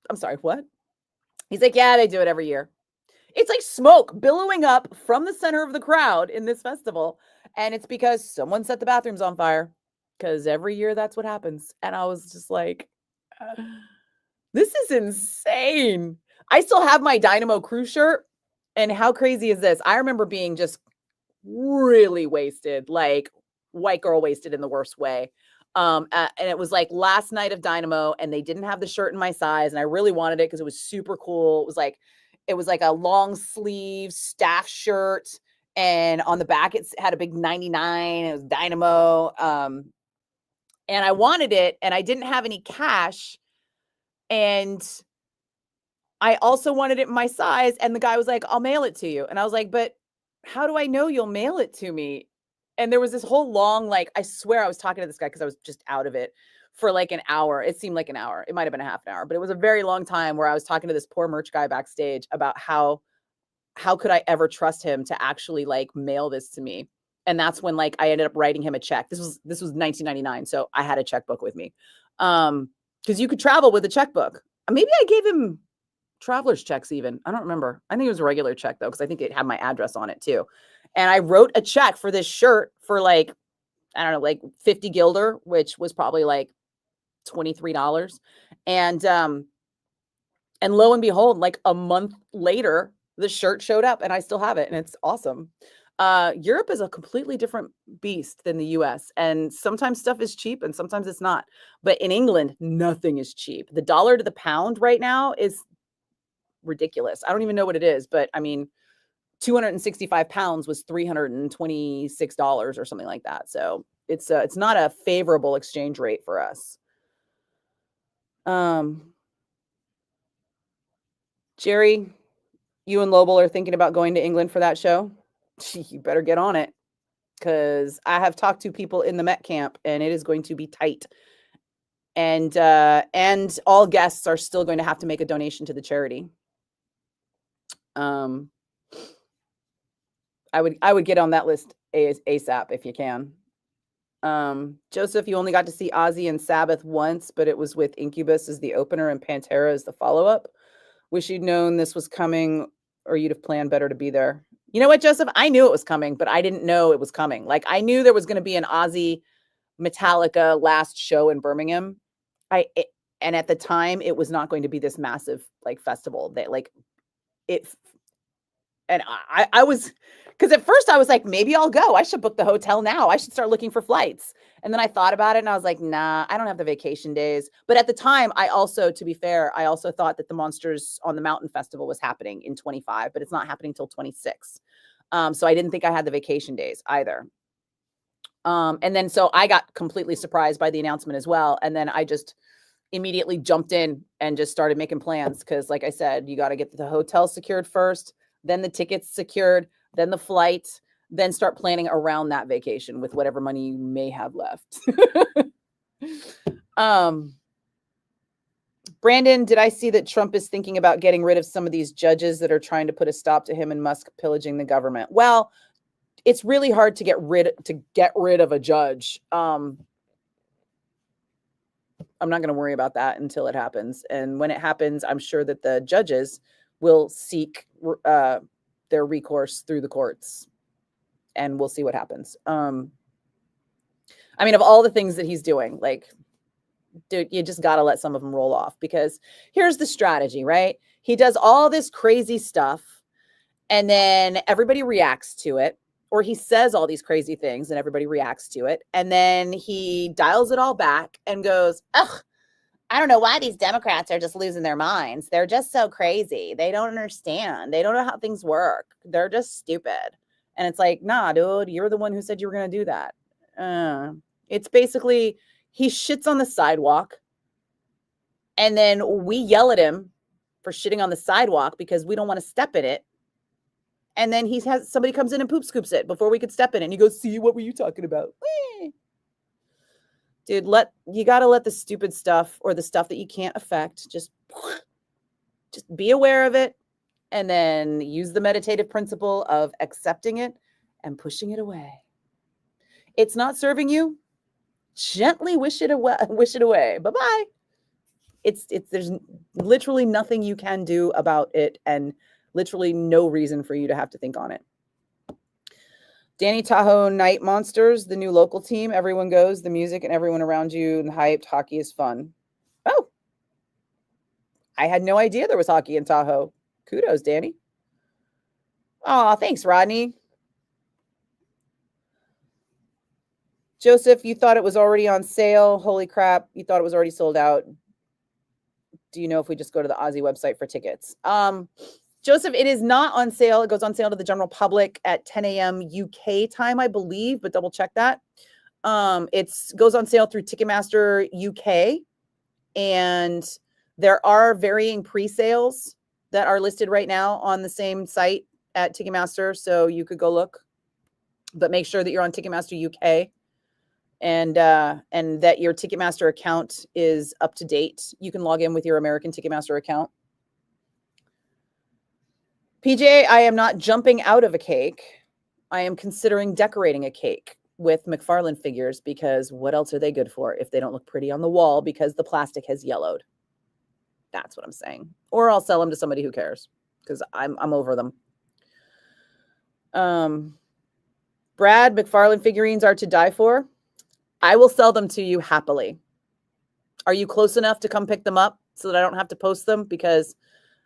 I'm sorry, what? He's like, yeah, they do it every year. It's like smoke billowing up from the center of the crowd in this festival. And it's because someone set the bathrooms on fire. Because every year that's what happens. And I was just like, this is insane. I still have my Dynamo crew shirt. And how crazy is this? I remember being just really wasted, like white girl wasted in the worst way. And it was like last night of Dynamo, and they didn't have the shirt in my size, and I really wanted it because it was super cool. It was like a long sleeve staff shirt, and on the back it had a big 99. It was Dynamo. and I wanted it and I didn't have any cash. And I also wanted it in my size. And the guy was like, I'll mail it to you. And I was like, but how do I know you'll mail it to me? And there was this whole long, like, I swear I was talking to this guy because I was just out of it for like an hour. It seemed like an hour. It might have been a half an hour, but it was a very long time where I was talking to this poor merch guy backstage about how could I ever trust him to actually like mail this to me? And that's when like I ended up writing him a check. This was 1999, so I had a checkbook with me. Because you could travel with a checkbook. Maybe I gave him traveler's checks even. I don't remember. I think it was a regular check though, because I think it had my address on it too. And I wrote a check for this shirt for like, I don't know, like 50 guilder, which was probably like $23. And lo and behold, like a month later, the shirt showed up and I still have it and it's awesome. Europe is a completely different beast than the US, and sometimes stuff is cheap and sometimes it's not. But in England, nothing is cheap. The dollar to the pound right now is ridiculous. I don't even know what it is, but I mean, 265 pounds was $326 or something like that. So it's not a favorable exchange rate for us. Jerry, you and Lobel are thinking about going to England for that show? You better get on it, because I have talked to people in the Met camp and it is going to be tight. And all guests are still going to have to make a donation to the charity. I would get on that list ASAP if you can. Joseph, you only got to see Ozzy and Sabbath once, but it was with Incubus as the opener and Pantera as the follow-up. Wish you'd known this was coming, or you'd have planned better to be there. You know what, Joseph? I knew it was coming, but I didn't know it was coming. Like, I knew there was going to be an Ozzy Metallica last show in Birmingham. And at the time, it was not going to be this massive like festival that like it. And I was, because at first I was like, maybe I'll go. I should book the hotel now. I should start looking for flights. And then I thought about it and I was like, nah, I don't have the vacation days. But at the time, I also, to be fair, I also thought that the Monsters on the Mountain Festival was happening in 25, but it's not happening till 26. So I didn't think I had the vacation days either. And then so I got completely surprised by the announcement as well. And then I just immediately jumped in and just started making plans. Because like I said, you got to get the hotel secured first, then the tickets secured, then the flight, then start planning around that vacation with whatever money you may have left. Brandon, did I see that Trump is thinking about getting rid of some of these judges that are trying to put a stop to him and Musk pillaging the government? Well, it's really hard to get rid of a judge. I'm not going to worry about that until it happens. And when it happens, I'm sure that the judges will seek their recourse through the courts, and we'll see what happens. I mean, of all the things that he's doing, like, dude, you just got to let some of them roll off, because here's the strategy, right? He does all this crazy stuff and then everybody reacts to it, or he says all these crazy things and everybody reacts to it. And then he dials it all back and goes, ugh, I don't know why these Democrats are just losing their minds. They're just so crazy. They don't understand. They don't know how things work. They're just stupid. And it's like, nah, dude, you're the one who said you were going to do that. It's basically, he shits on the sidewalk, and then we yell at him for shitting on the sidewalk because we don't want to step in it. And then somebody comes in and poop scoops it before we could step in it. And he goes, see, what were you talking about? Dude, you got to let the stupid stuff, or the stuff that you can't affect, just be aware of it, and then use the meditative principle of accepting it and pushing it away. It's not serving you. Gently wish it away. Bye-bye. There's literally nothing you can do about it, and literally no reason for you to have to think on it. Danny Tahoe Night Monsters, the new local team. Everyone goes, the music and everyone around you and hyped. Hockey is fun. Oh, I had no idea there was hockey in Tahoe. Kudos, Danny. Oh, thanks, Rodney. Joseph, you thought it was already on sale. Holy crap. You thought it was already sold out. Do you know if we just go to the Aussie website for tickets? Joseph, it is not on sale. It goes on sale to the general public at 10 a.m. UK time, I believe, but double check that. It's goes on sale through Ticketmaster UK, and there are varying pre-sales that are listed right now on the same site at Ticketmaster, so you could go look. But make sure that you're on Ticketmaster UK, and that your Ticketmaster account is up to date. You can log in with your American Ticketmaster account. PJ, I am not jumping out of a cake. I am considering decorating a cake with McFarlane figures, because what else are they good for if they don't look pretty on the wall because the plastic has yellowed? That's what I'm saying. Or I'll sell them to somebody who cares, because I'm over them. Brad, McFarlane figurines are to die for. I will sell them to you happily. Are you close enough to come pick them up so that I don't have to post them? Because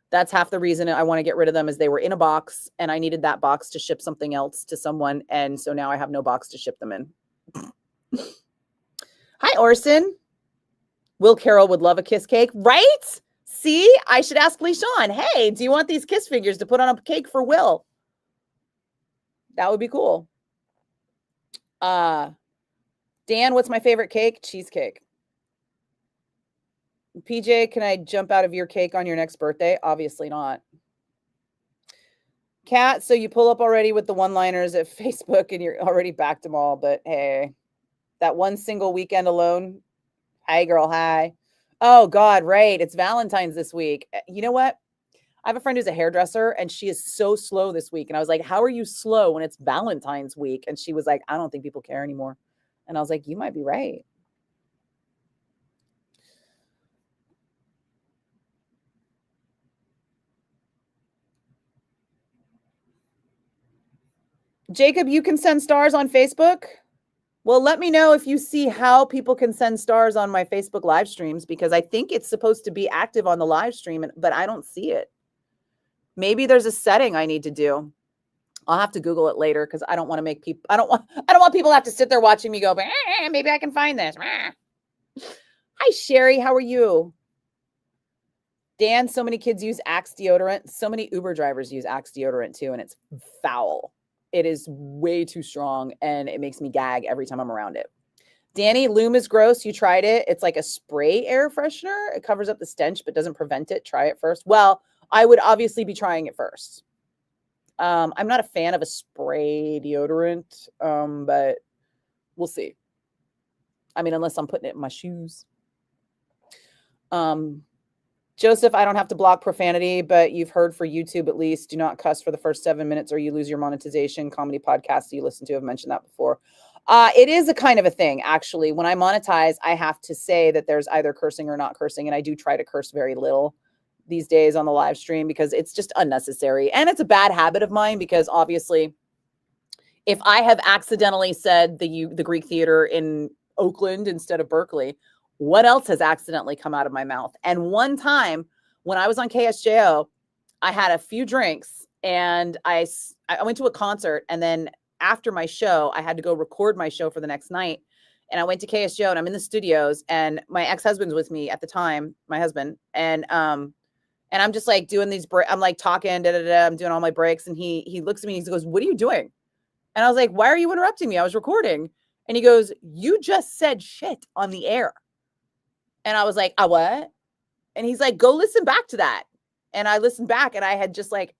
that's half the reason I want to get rid of them, is they were in a box and I needed that box to ship something else to someone. And so now I have no box to ship them in. Hi, Orson. Will Carroll would love a kiss cake, right? See, I should ask LeSean, hey, do you want these kiss figures to put on a cake for Will? That would be cool. Dan, what's my favorite cake? Cheesecake. PJ, can I jump out of your cake on your next birthday? Obviously not. Kat, so you pull up already with the one-liners at Facebook and you're already backed them all, but hey, that one single weekend alone. Hi, girl, hi. Oh, God, right. It's Valentine's this week. You know what? I have a friend who's a hairdresser, and she is so slow this week. And I was like, how are you slow when it's Valentine's week? And she was like, I don't think people care anymore. And I was like, you might be right. Jacob, you can send stars on Facebook? Well, let me know if you see how people can send stars on my Facebook live streams, because I think it's supposed to be active on the live stream, but I don't see it. Maybe there's a setting I need to do. I'll have to Google it later, because I don't want to make people, I don't want people to have to sit there watching me go, maybe I can find this. Hi, Sherry. How are you? Dan, so many kids use Axe deodorant. So many Uber drivers use Axe deodorant too, and it's foul. It is way too strong, and it makes me gag every time I'm around it. Danny, Loom is gross. You tried it. It's like a spray air freshener. It covers up the stench, but doesn't prevent it. Try it first. Well, I would obviously be trying it first. I'm not a fan of a spray deodorant, but we'll see. I mean, unless I'm putting it in my shoes. Joseph, I don't have to block profanity, but you've heard for YouTube at least, do not cuss for the first 7 minutes or you lose your monetization. Comedy podcasts you listen to have mentioned that before. It is a kind of a thing, actually. When I monetize, I have to say that there's either cursing or not cursing, and I do try to curse very little these days on the live stream, because it's just unnecessary. And it's a bad habit of mine, because obviously if I have accidentally said the Greek Theater in Oakland instead of Berkeley, what else has accidentally come out of my mouth? And one time when I was on KSJO, I had a few drinks and I went to a concert, and then after my show, I had to go record my show for the next night. And I went to KSJO and I'm in the studios, and my ex-husband's with me at the time, my husband. And I'm just like doing these, I'm like talking, I'm doing all my breaks. And he looks at me and he goes, what are you doing? And I was like, why are you interrupting me? I was recording. And he goes, you just said shit on the air. And I was like, what? And he's like, go listen back to that. And I listened back, and I had just like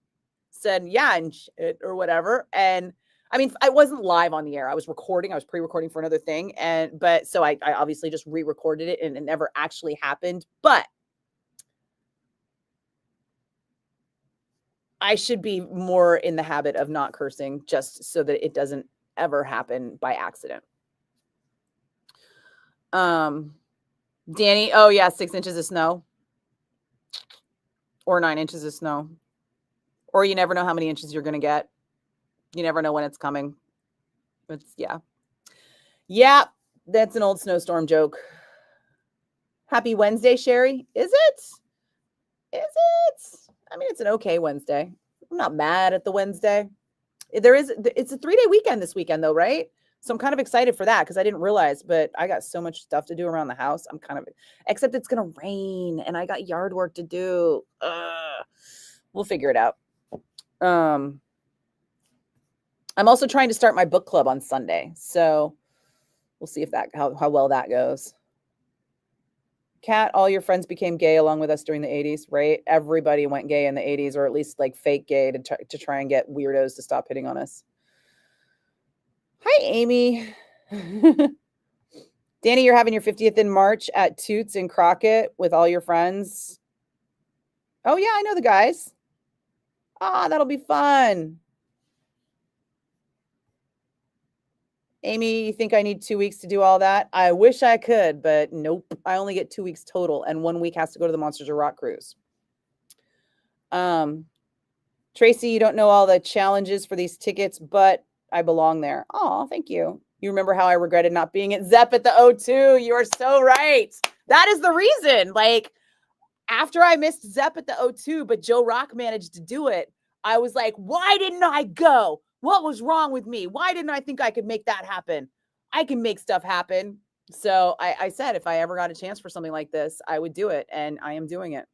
said, yeah, and shit or whatever. And I mean, I wasn't live on the air. I was recording. I was pre-recording for another thing. But so I obviously just re-recorded it, and it never actually happened. But I should be more in the habit of not cursing, just so that it doesn't ever happen by accident. Danny, oh yeah, 6 inches of snow. Or 9 inches of snow. Or you never know how many inches you're going to get. You never know when it's coming. Yeah. Yeah, that's an old snowstorm joke. Happy Wednesday, Sherry. Is it? I mean, it's an okay Wednesday. I'm not mad at the Wednesday. It's a 3-day weekend this weekend, though, right? So I'm kind of excited for that, because I didn't realize, but I got so much stuff to do around the house. Except it's going to rain and I got yard work to do. We'll figure it out. I'm also trying to start my book club on Sunday. So We'll see if that how well that goes. Kat, all your friends became gay along with us during the 80s, right? Everybody went gay in the 80s, or at least like fake gay to try and get weirdos to stop hitting on us. Hi, Amy. Danny, you're having your 50th in March at Toots in Crockett with all your friends. Oh, yeah, I know the guys. Ah, that'll be fun. Amy, you think I need 2 weeks to do all that? I wish I could, but nope. I only get 2 weeks total, and 1 week has to go to the Monsters of Rock cruise. Tracy, you don't know all the challenges for these tickets, but I belong there. Oh, thank you. You remember how I regretted not being at Zepp at the O2? You are so right. That is the reason. Like, after I missed Zepp at the O2, but Joe Rock managed to do it, I was like, why didn't I go? What was wrong with me? Why didn't I think I could make that happen? I can make stuff happen. So I said, if I ever got a chance for something like this, I would do it. And I am doing it.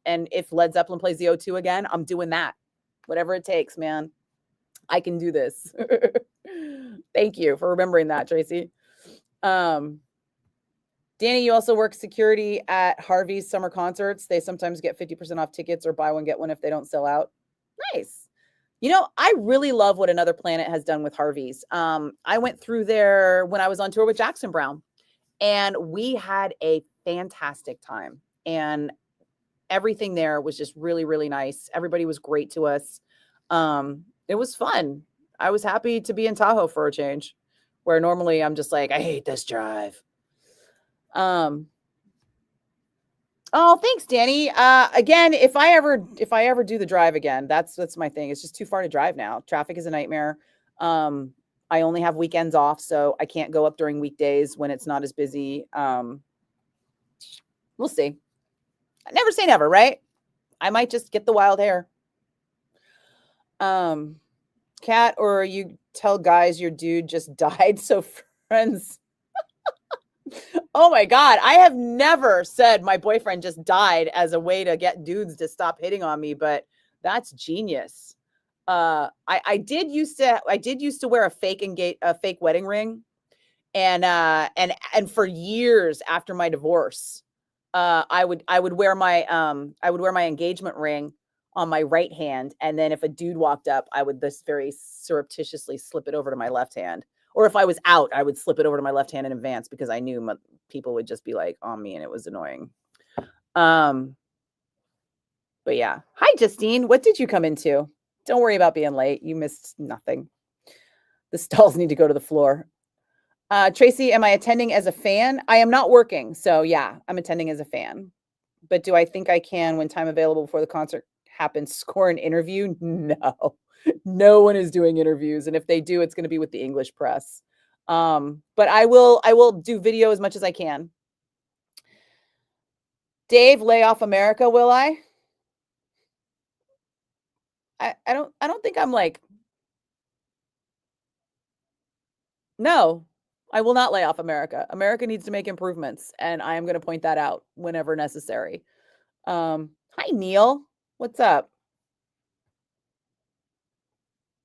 And if Led Zeppelin plays the O2 again, I'm doing that. Whatever it takes, man. I can do this. Thank you for remembering that, Tracy. Danny, you also work security at Harvey's summer concerts. They sometimes get 50% off tickets or buy one, get one if they don't sell out. Nice. You know, I really love what Another Planet has done with Harvey's. I went through there when I was on tour with Jackson Brown, and we had a fantastic time. And everything there was just really, really nice. Everybody was great to us. It was fun. I was happy to be in Tahoe for a change, where normally I'm just like, I hate this drive. Oh, thanks, Danny. Again, if I ever do the drive again, that's my thing. It's just too far to drive now. Traffic is a nightmare. I only have weekends off, so I can't go up during weekdays when it's not as busy. We'll see. Never say never, right? I might just get the wild hair. Kat, or you tell guys your dude just died, so friends. Oh my God. I have never said my boyfriend just died as a way to get dudes to stop hitting on me, but that's genius. I did used to wear a fake wedding ring. And for years after my divorce, I would wear my engagement ring on my right hand, and then if a dude walked up, I would just very surreptitiously slip it over to my left hand. Or if I was out, I would slip it over to my left hand in advance because I knew people would just be like on me, and it was annoying. But yeah. Hi, Justine. What did you come into? Don't worry about being late. You missed nothing. The stalls need to go to the floor. Tracy, am I attending as a fan? I am not working. So yeah, I'm attending as a fan. But do I think I can, when time available before the concert happens, score an interview? No. No one is doing interviews. And if they do, it's going to be with the English press. But I will do video as much as I can. Dave, lay off America, will I? I don't think I'm like, no, I will not lay off America. America needs to make improvements, and I am going to point that out whenever necessary. Hi, Neil. What's up?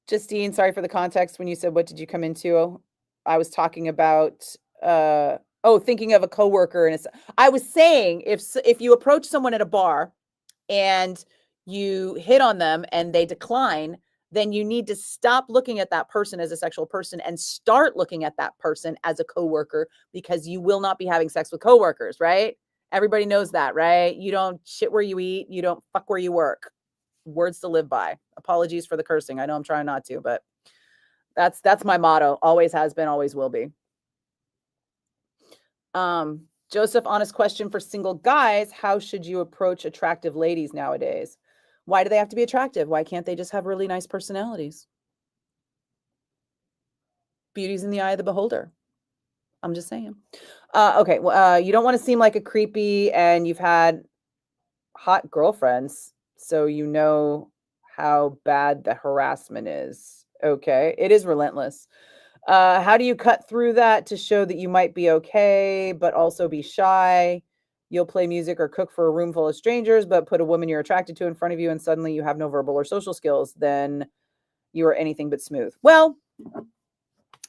Justine, sorry for the context when you said, what did you come into? I was talking about, thinking of a coworker. And I was saying, if you approach someone at a bar and you hit on them and they decline, then you need to stop looking at that person as a sexual person and start looking at that person as a coworker, because you will not be having sex with coworkers, right? Everybody knows that, right? You don't shit where you eat. You don't fuck where you work. Words to live by. Apologies for the cursing. I know I'm trying not to, but that's my motto. Always has been, always will be. Joseph, honest question for single guys. How should you approach attractive ladies nowadays? Why do they have to be attractive? Why can't they just have really nice personalities? Beauty's in the eye of the beholder. I'm just saying. Okay. Well, you don't want to seem like a creepy, and you've had hot girlfriends, so you know how bad the harassment is. Okay. It is relentless. How do you cut through that to show that you might be okay, but also be shy? You'll play music or cook for a room full of strangers, but put a woman you're attracted to in front of you, and suddenly you have no verbal or social skills. Then you are anything but smooth. Well,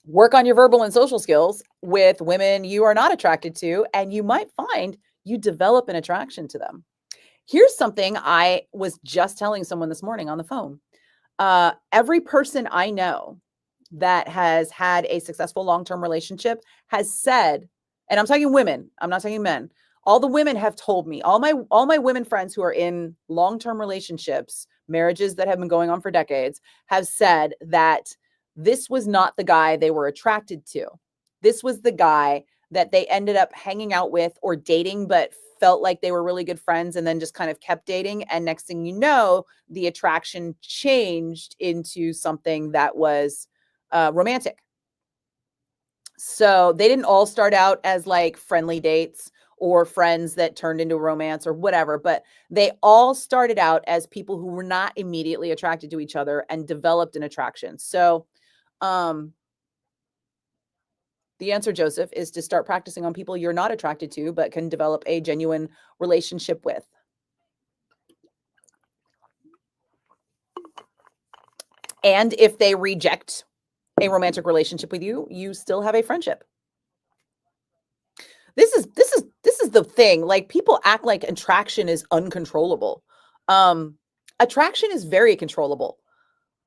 Work on your verbal and social skills with women you are not attracted to, and you might find you develop an attraction to them. Here's something I was just telling someone this morning on the phone. Every person I know that has had a successful long-term relationship has said, and I'm talking women, I'm not talking men. All the women have told me, all my women friends who are in long-term relationships, marriages that have been going on for decades, have said that this was not the guy they were attracted to. This was the guy that they ended up hanging out with or dating, but felt like they were really good friends and then just kind of kept dating. And next thing you know, the attraction changed into something that was romantic. So they didn't all start out as like friendly dates or friends that turned into romance or whatever, but they all started out as people who were not immediately attracted to each other and developed an attraction. So the answer, Joseph, is to start practicing on people you're not attracted to, but can develop a genuine relationship with. And if they reject a romantic relationship with you, you still have a friendship. This is the thing. Like, people act like attraction is uncontrollable. Attraction is very controllable.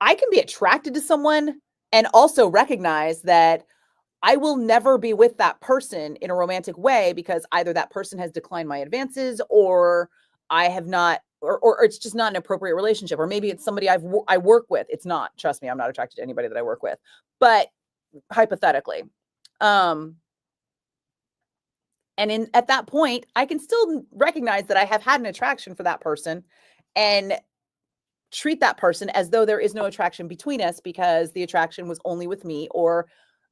I can be attracted to someone and also recognize that I will never be with that person in a romantic way because either that person has declined my advances or I have not, or it's just not an appropriate relationship. Or maybe it's somebody I work with. It's not, trust me, I'm not attracted to anybody that I work with, but hypothetically. And at that point, I can still recognize that I have had an attraction for that person and treat that person as though there is no attraction between us because the attraction was only with me or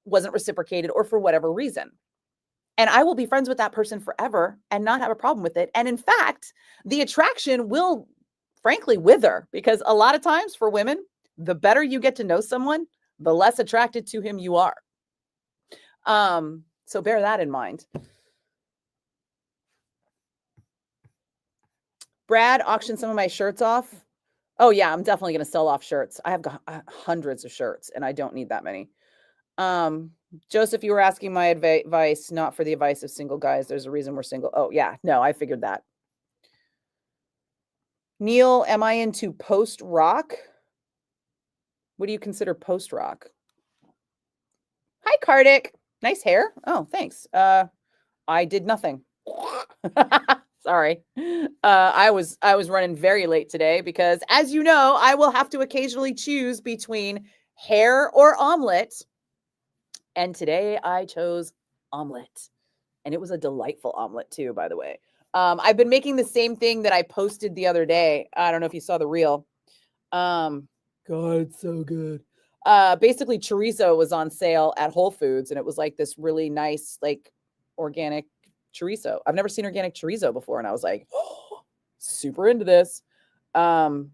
wasn't reciprocated or for whatever reason. And I will be friends with that person forever and not have a problem with it. And in fact, the attraction will frankly wither because a lot of times for women, the better you get to know someone, the less attracted to him you are. So bear that in mind. Brad auctioned some of my shirts off. Oh yeah, I'm definitely going to sell off shirts. I have hundreds of shirts and I don't need that many. Joseph, you were asking my advice, not for the advice of single guys. There's a reason we're single. Oh yeah, no, I figured that. Neil, am I into post rock? What do you consider post rock? Hi, Kardik. Nice hair. Oh, thanks. I did nothing. Sorry. I was running very late today because, as you know, I will have to occasionally choose between hair or omelet. And today I chose omelet. And it was a delightful omelet too, by the way. I've been making the same thing that I posted the other day. I don't know if you saw the reel. God, it's so good. Basically, chorizo was on sale at Whole Foods, and it was like this really nice, like, organic chorizo. I've never seen organic chorizo before, and I was like, oh, super into this. So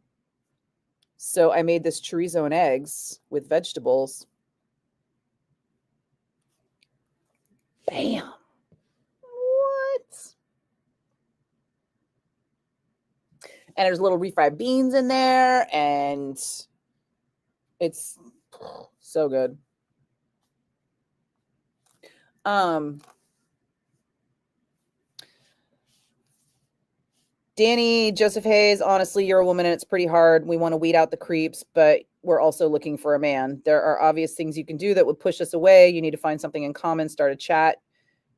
I made this chorizo and eggs with vegetables. Bam. What? And there's little refried beans in there, and it's so good. Danny, Joseph Hayes, honestly, you're a woman and it's pretty hard. We want to weed out the creeps, but we're also looking for a man. There are obvious things you can do that would push us away. You need to find something in common, start a chat.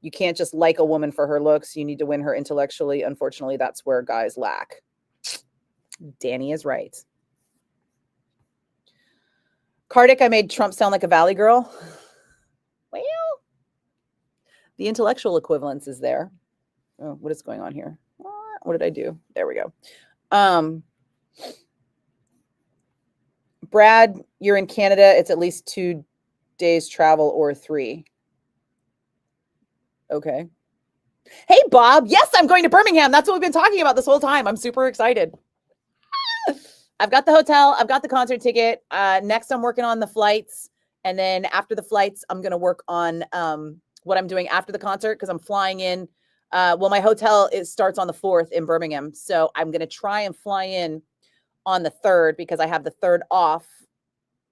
You can't just like a woman for her looks. You need to win her intellectually. Unfortunately, that's where guys lack. Danny is right. Kardik, I made Trump sound like a Valley girl. Well, the intellectual equivalence is there. Oh, what is going on here? What did I do? There we go. Brad, you're in Canada. It's at least 2 days travel or 3. Okay. Hey, Bob. Yes, I'm going to Birmingham. That's what we've been talking about this whole time. I'm super excited. I've got the hotel. I've got the concert ticket. Next, I'm working on the flights. And then after the flights, I'm going to work on what I'm doing after the concert because I'm flying in. Well, my hotel starts on the 4th in Birmingham. So I'm going to try and fly in on the 3rd because I have the 3rd off,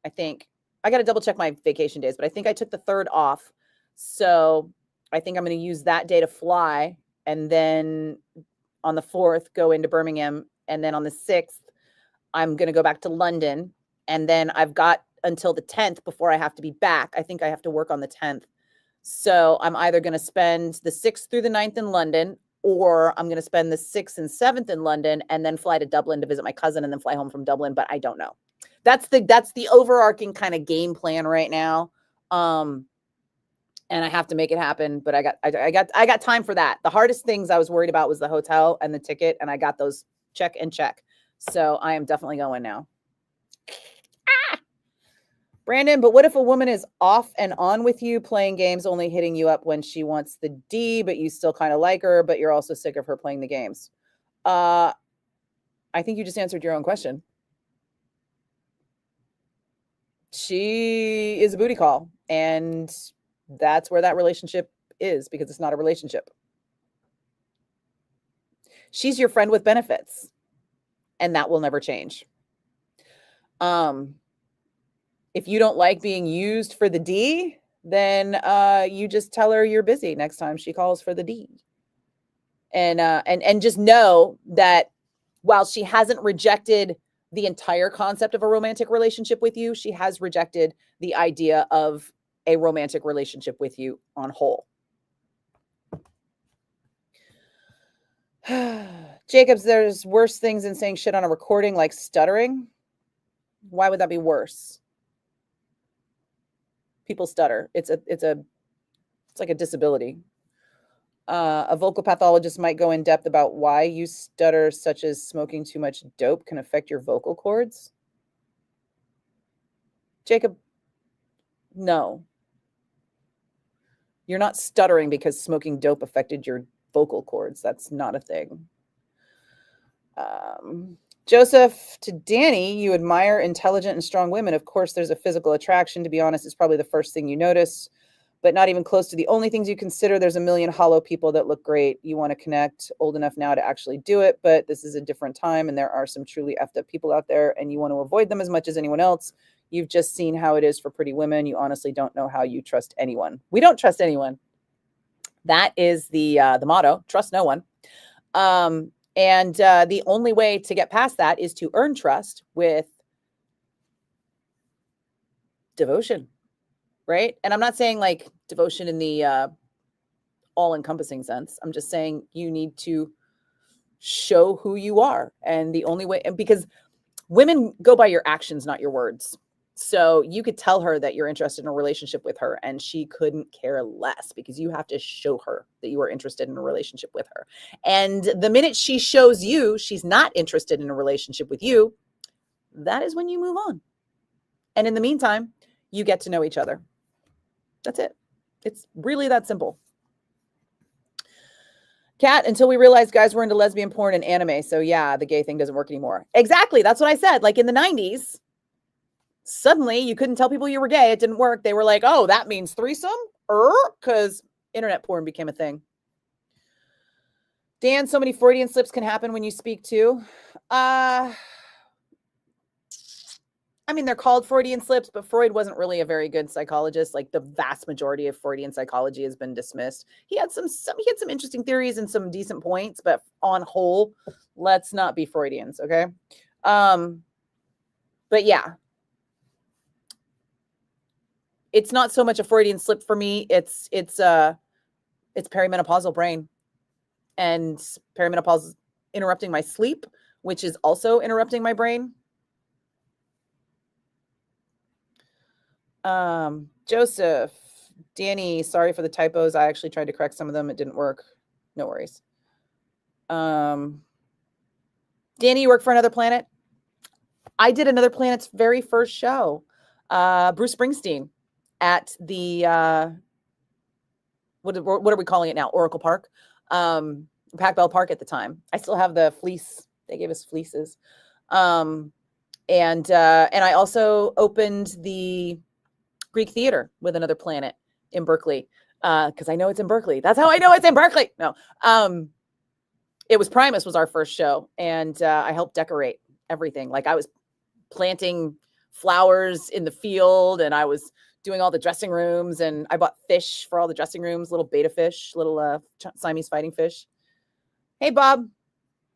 I think. I got to double check my vacation days, but I think I took the 3rd off. So I think I'm going to use that day to fly. And then on the 4th, go into Birmingham. And then on the 6th, I'm going to go back to London. And then I've got until the 10th before I have to be back. I think I have to work on the 10th. So I'm either going to spend the 6th through the 9th in London, or I'm going to spend the 6th and 7th in London and then fly to Dublin to visit my cousin and then fly home from Dublin. But I don't know. That's the overarching kind of game plan right now. And I have to make it happen, but I got time for that. The hardest things I was worried about was the hotel and the ticket, and I got those check. So I am definitely going now. Brandon, but what if a woman is off and on with you playing games, only hitting you up when she wants the D, but you still kind of like her, but you're also sick of her playing the games? I think you just answered your own question. She is a booty call, and that's where that relationship is, because it's not a relationship. She's your friend with benefits, and that will never change. If you don't like being used for the D, then you just tell her you're busy next time she calls for the D. And just know that while she hasn't rejected the entire concept of a romantic relationship with you, she has rejected the idea of a romantic relationship with you on whole. Jacobs, there's worse things than saying shit on a recording, like stuttering. Why would that be worse? People stutter. It's like a disability. A vocal pathologist might go in depth about why you stutter, such as smoking too much dope can affect your vocal cords. Jacob, no. You're not stuttering because smoking dope affected your vocal cords. That's not a thing. Joseph, to Danny, you admire intelligent and strong women. Of course, there's a physical attraction. To be honest, it's probably the first thing you notice, but not even close to the only things you consider. There's a million hollow people that look great. You want to connect, old enough now to actually do it, but this is a different time, and there are some truly effed up people out there, and you want to avoid them as much as anyone else. You've just seen how it is for pretty women. You honestly don't know how you trust anyone. We don't trust anyone. That is the motto: trust no one. And the only way to get past that is to earn trust with devotion, right? And I'm not saying like devotion in the all-encompassing sense. I'm just saying you need to show who you are. And the only way, and because women go by your actions, not your words. So you could tell her that you're interested in a relationship with her, and she couldn't care less, because you have to show her that you are interested in a relationship with her. And the minute she shows you she's not interested in a relationship with you, that is when you move on. And in the meantime, you get to know each other. That's it. It's really that simple. Kat, until we realized guys were into lesbian porn and anime. So yeah, the gay thing doesn't work anymore. Exactly. That's what I said. Like in the 90s, suddenly you couldn't tell people you were gay. It didn't work. They were like, oh, that means threesome? Because internet porn became a thing. Dan, so many Freudian slips can happen when you speak too. I mean, they're called Freudian slips, but Freud wasn't really a very good psychologist. Like the vast majority of Freudian psychology has been dismissed. He had some interesting theories and some decent points, but on whole, let's not be Freudians, okay? But yeah, it's not so much a Freudian slip for me. It's perimenopausal brain, and perimenopause is interrupting my sleep, which is also interrupting my brain. Joseph, Danny, sorry for the typos. I actually tried to correct some of them. It didn't work. No worries. Danny, you work for Another Planet? I did Another Planet's very first show. Bruce Springsteen at the, what are we calling it now? Oracle Park, Pac Bell Park at the time. I still have the fleece. They gave us fleeces. And I also opened the Greek Theater with Another Planet in Berkeley, because I know it's in Berkeley. That's how I know it's in Berkeley. No, it was Primus was our first show, and I helped decorate everything. Like I was planting flowers in the field, and I was doing all the dressing rooms, and I bought fish for all the dressing rooms, little betta fish, little Siamese fighting fish. Hey, Bob,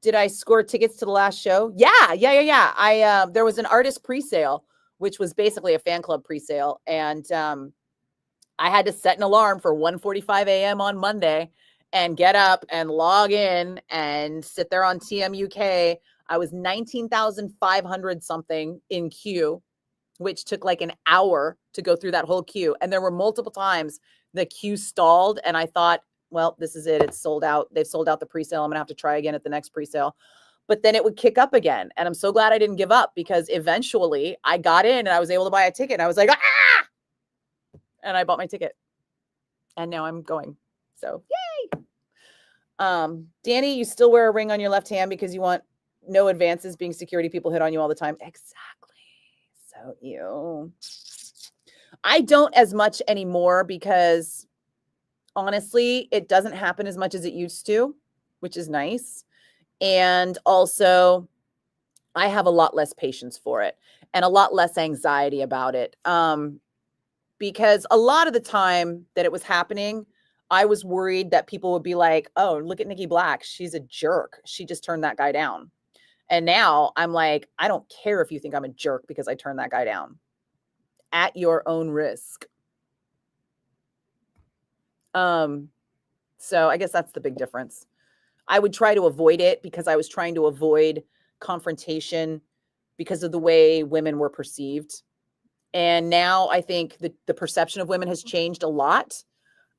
did I score tickets to the last show? Yeah. I there was an artist pre-sale, which was basically a fan club pre-sale, and I had to set an alarm for 1:45 a.m. on Monday and get up and log in and sit there on TMUK. I was 19,500 something in queue, which took like an hour to go through that whole queue. And there were multiple times the queue stalled, and I thought, well, this is it. It's sold out. They've sold out the presale. I'm going to have to try again at the next presale. But then it would kick up again. And I'm so glad I didn't give up, because eventually I got in and I was able to buy a ticket. And I was like, ah! And I bought my ticket. And now I'm going. So yay. Danny, you still wear a ring on your left hand because you want no advances, being security people hit on you all the time. Exactly. So I don't as much anymore, because honestly, it doesn't happen as much as it used to, which is nice. And also, I have a lot less patience for it and a lot less anxiety about it. Because a lot of the time that it was happening, I was worried that people would be like, oh, look at Nikki Blakk. She's a jerk. She just turned that guy down. And now I'm like, I don't care if you think I'm a jerk because I turned that guy down. At your own risk. So I guess that's the big difference. I would try to avoid it because I was trying to avoid confrontation because of the way women were perceived. And now I think the perception of women has changed a lot.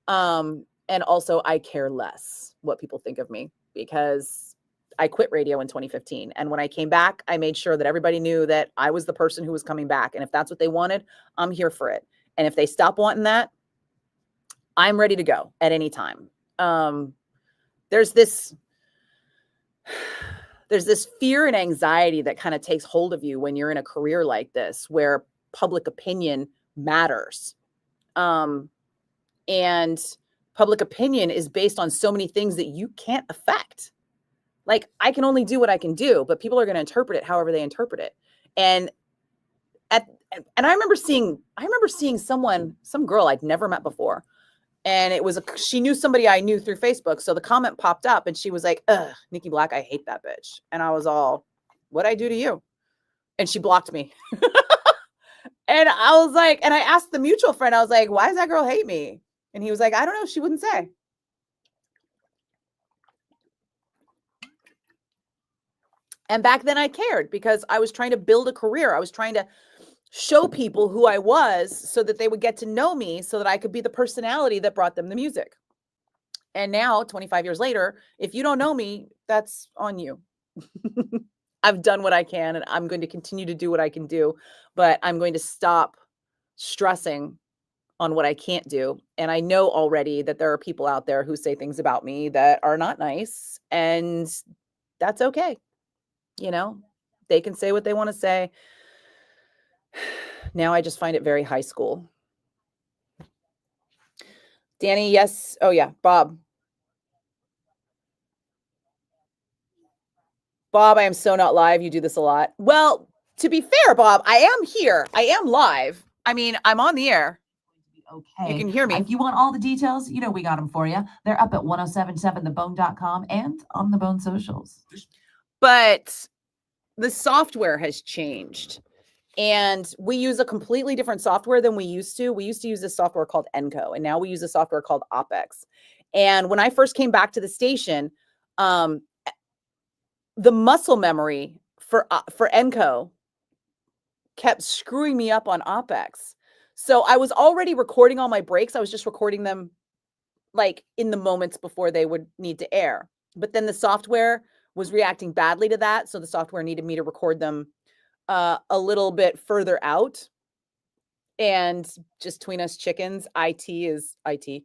And also I care less what people think of me, because I quit radio in 2015. And when I came back, I made sure that everybody knew that I was the person who was coming back. And if that's what they wanted, I'm here for it. And if they stop wanting that, I'm ready to go at any time. There's this fear and anxiety that kind of takes hold of you when you're in a career like this, where public opinion matters. And public opinion is based on so many things that you can't affect. Like, I can only do what I can do, but people are going to interpret it however they interpret it. And I remember seeing some girl I'd never met before. And she knew somebody I knew through Facebook. So the comment popped up and she was like, ugh, Nikki Blakk, I hate that bitch. And I was all, what'd I do to you? And she blocked me. And I was like, and I asked the mutual friend, I was like, why does that girl hate me? And he was like, I don't know. She wouldn't say. And back then I cared because I was trying to build a career. I was trying to show people who I was so that they would get to know me, so that I could be the personality that brought them the music. And now, 25 years later, if you don't know me, that's on you. I've done what I can, and I'm going to continue to do what I can do, but I'm going to stop stressing on what I can't do. And I know already that there are people out there who say things about me that are not nice, and that's okay. You know, they can say what they want to say. Now I just find it very high school. Danny, yes. Oh, yeah. Bob, I am so not live. You do this a lot. Well, to be fair, Bob, I am here. I am live. I mean, I'm on the air. Okay. You can hear me. If you want all the details, you know we got them for you. They're up at 1077thebone.com and on the Bone socials. But the software has changed. And we use a completely different software than we used to. We used to use this software called Enco, and now we use a software called OpEx. And when I first came back to the station, the muscle memory for Enco kept screwing me up on OpEx. So I was already recording all my breaks. I was just recording them like in the moments before they would need to air. But then the software was reacting badly to that. So the software needed me to record them a little bit further out. And just between us chickens, IT is IT.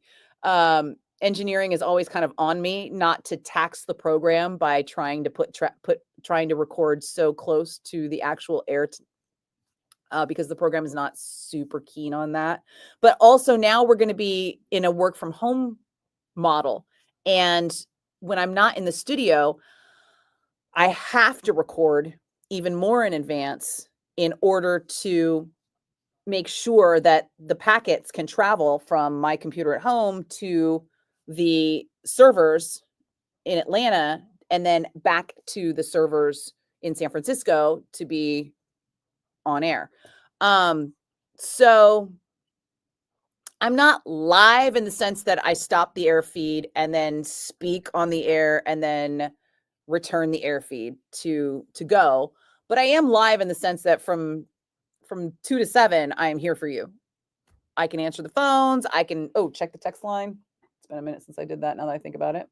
Engineering is always kind of on me not to tax the program by trying to trying to record so close to the actual air because the program is not super keen on that. But also now we're going to be in a work from home model. And when I'm not in the studio, I have to record even more in advance in order to make sure that the packets can travel from my computer at home to the servers in Atlanta and then back to the servers in San Francisco to be on air. So I'm not live in the sense that I stop the air feed and then speak on the air and then return the air feed to go. But I am live in the sense that from 2 to 7, I am here for you. I can answer the phones. I can, check the text line. It's been a minute since I did that now that I think about it.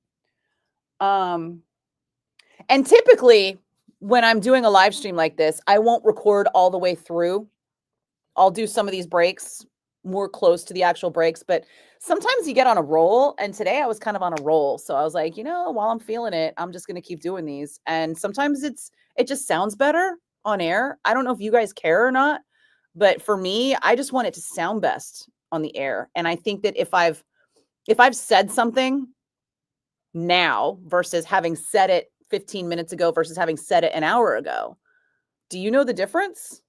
And typically when I'm doing a live stream like this, I won't record all the way through. I'll do some of these breaks more close to the actual breaks, but sometimes you get on a roll, and today I was kind of on a roll. So I was like, while I'm feeling it, I'm just going to keep doing these. And sometimes it just sounds better on air. I don't know if you guys care or not, but for me, I just want it to sound best on the air. And I think that if I've said something now versus having said it 15 minutes ago versus having said it an hour ago, do you know the difference?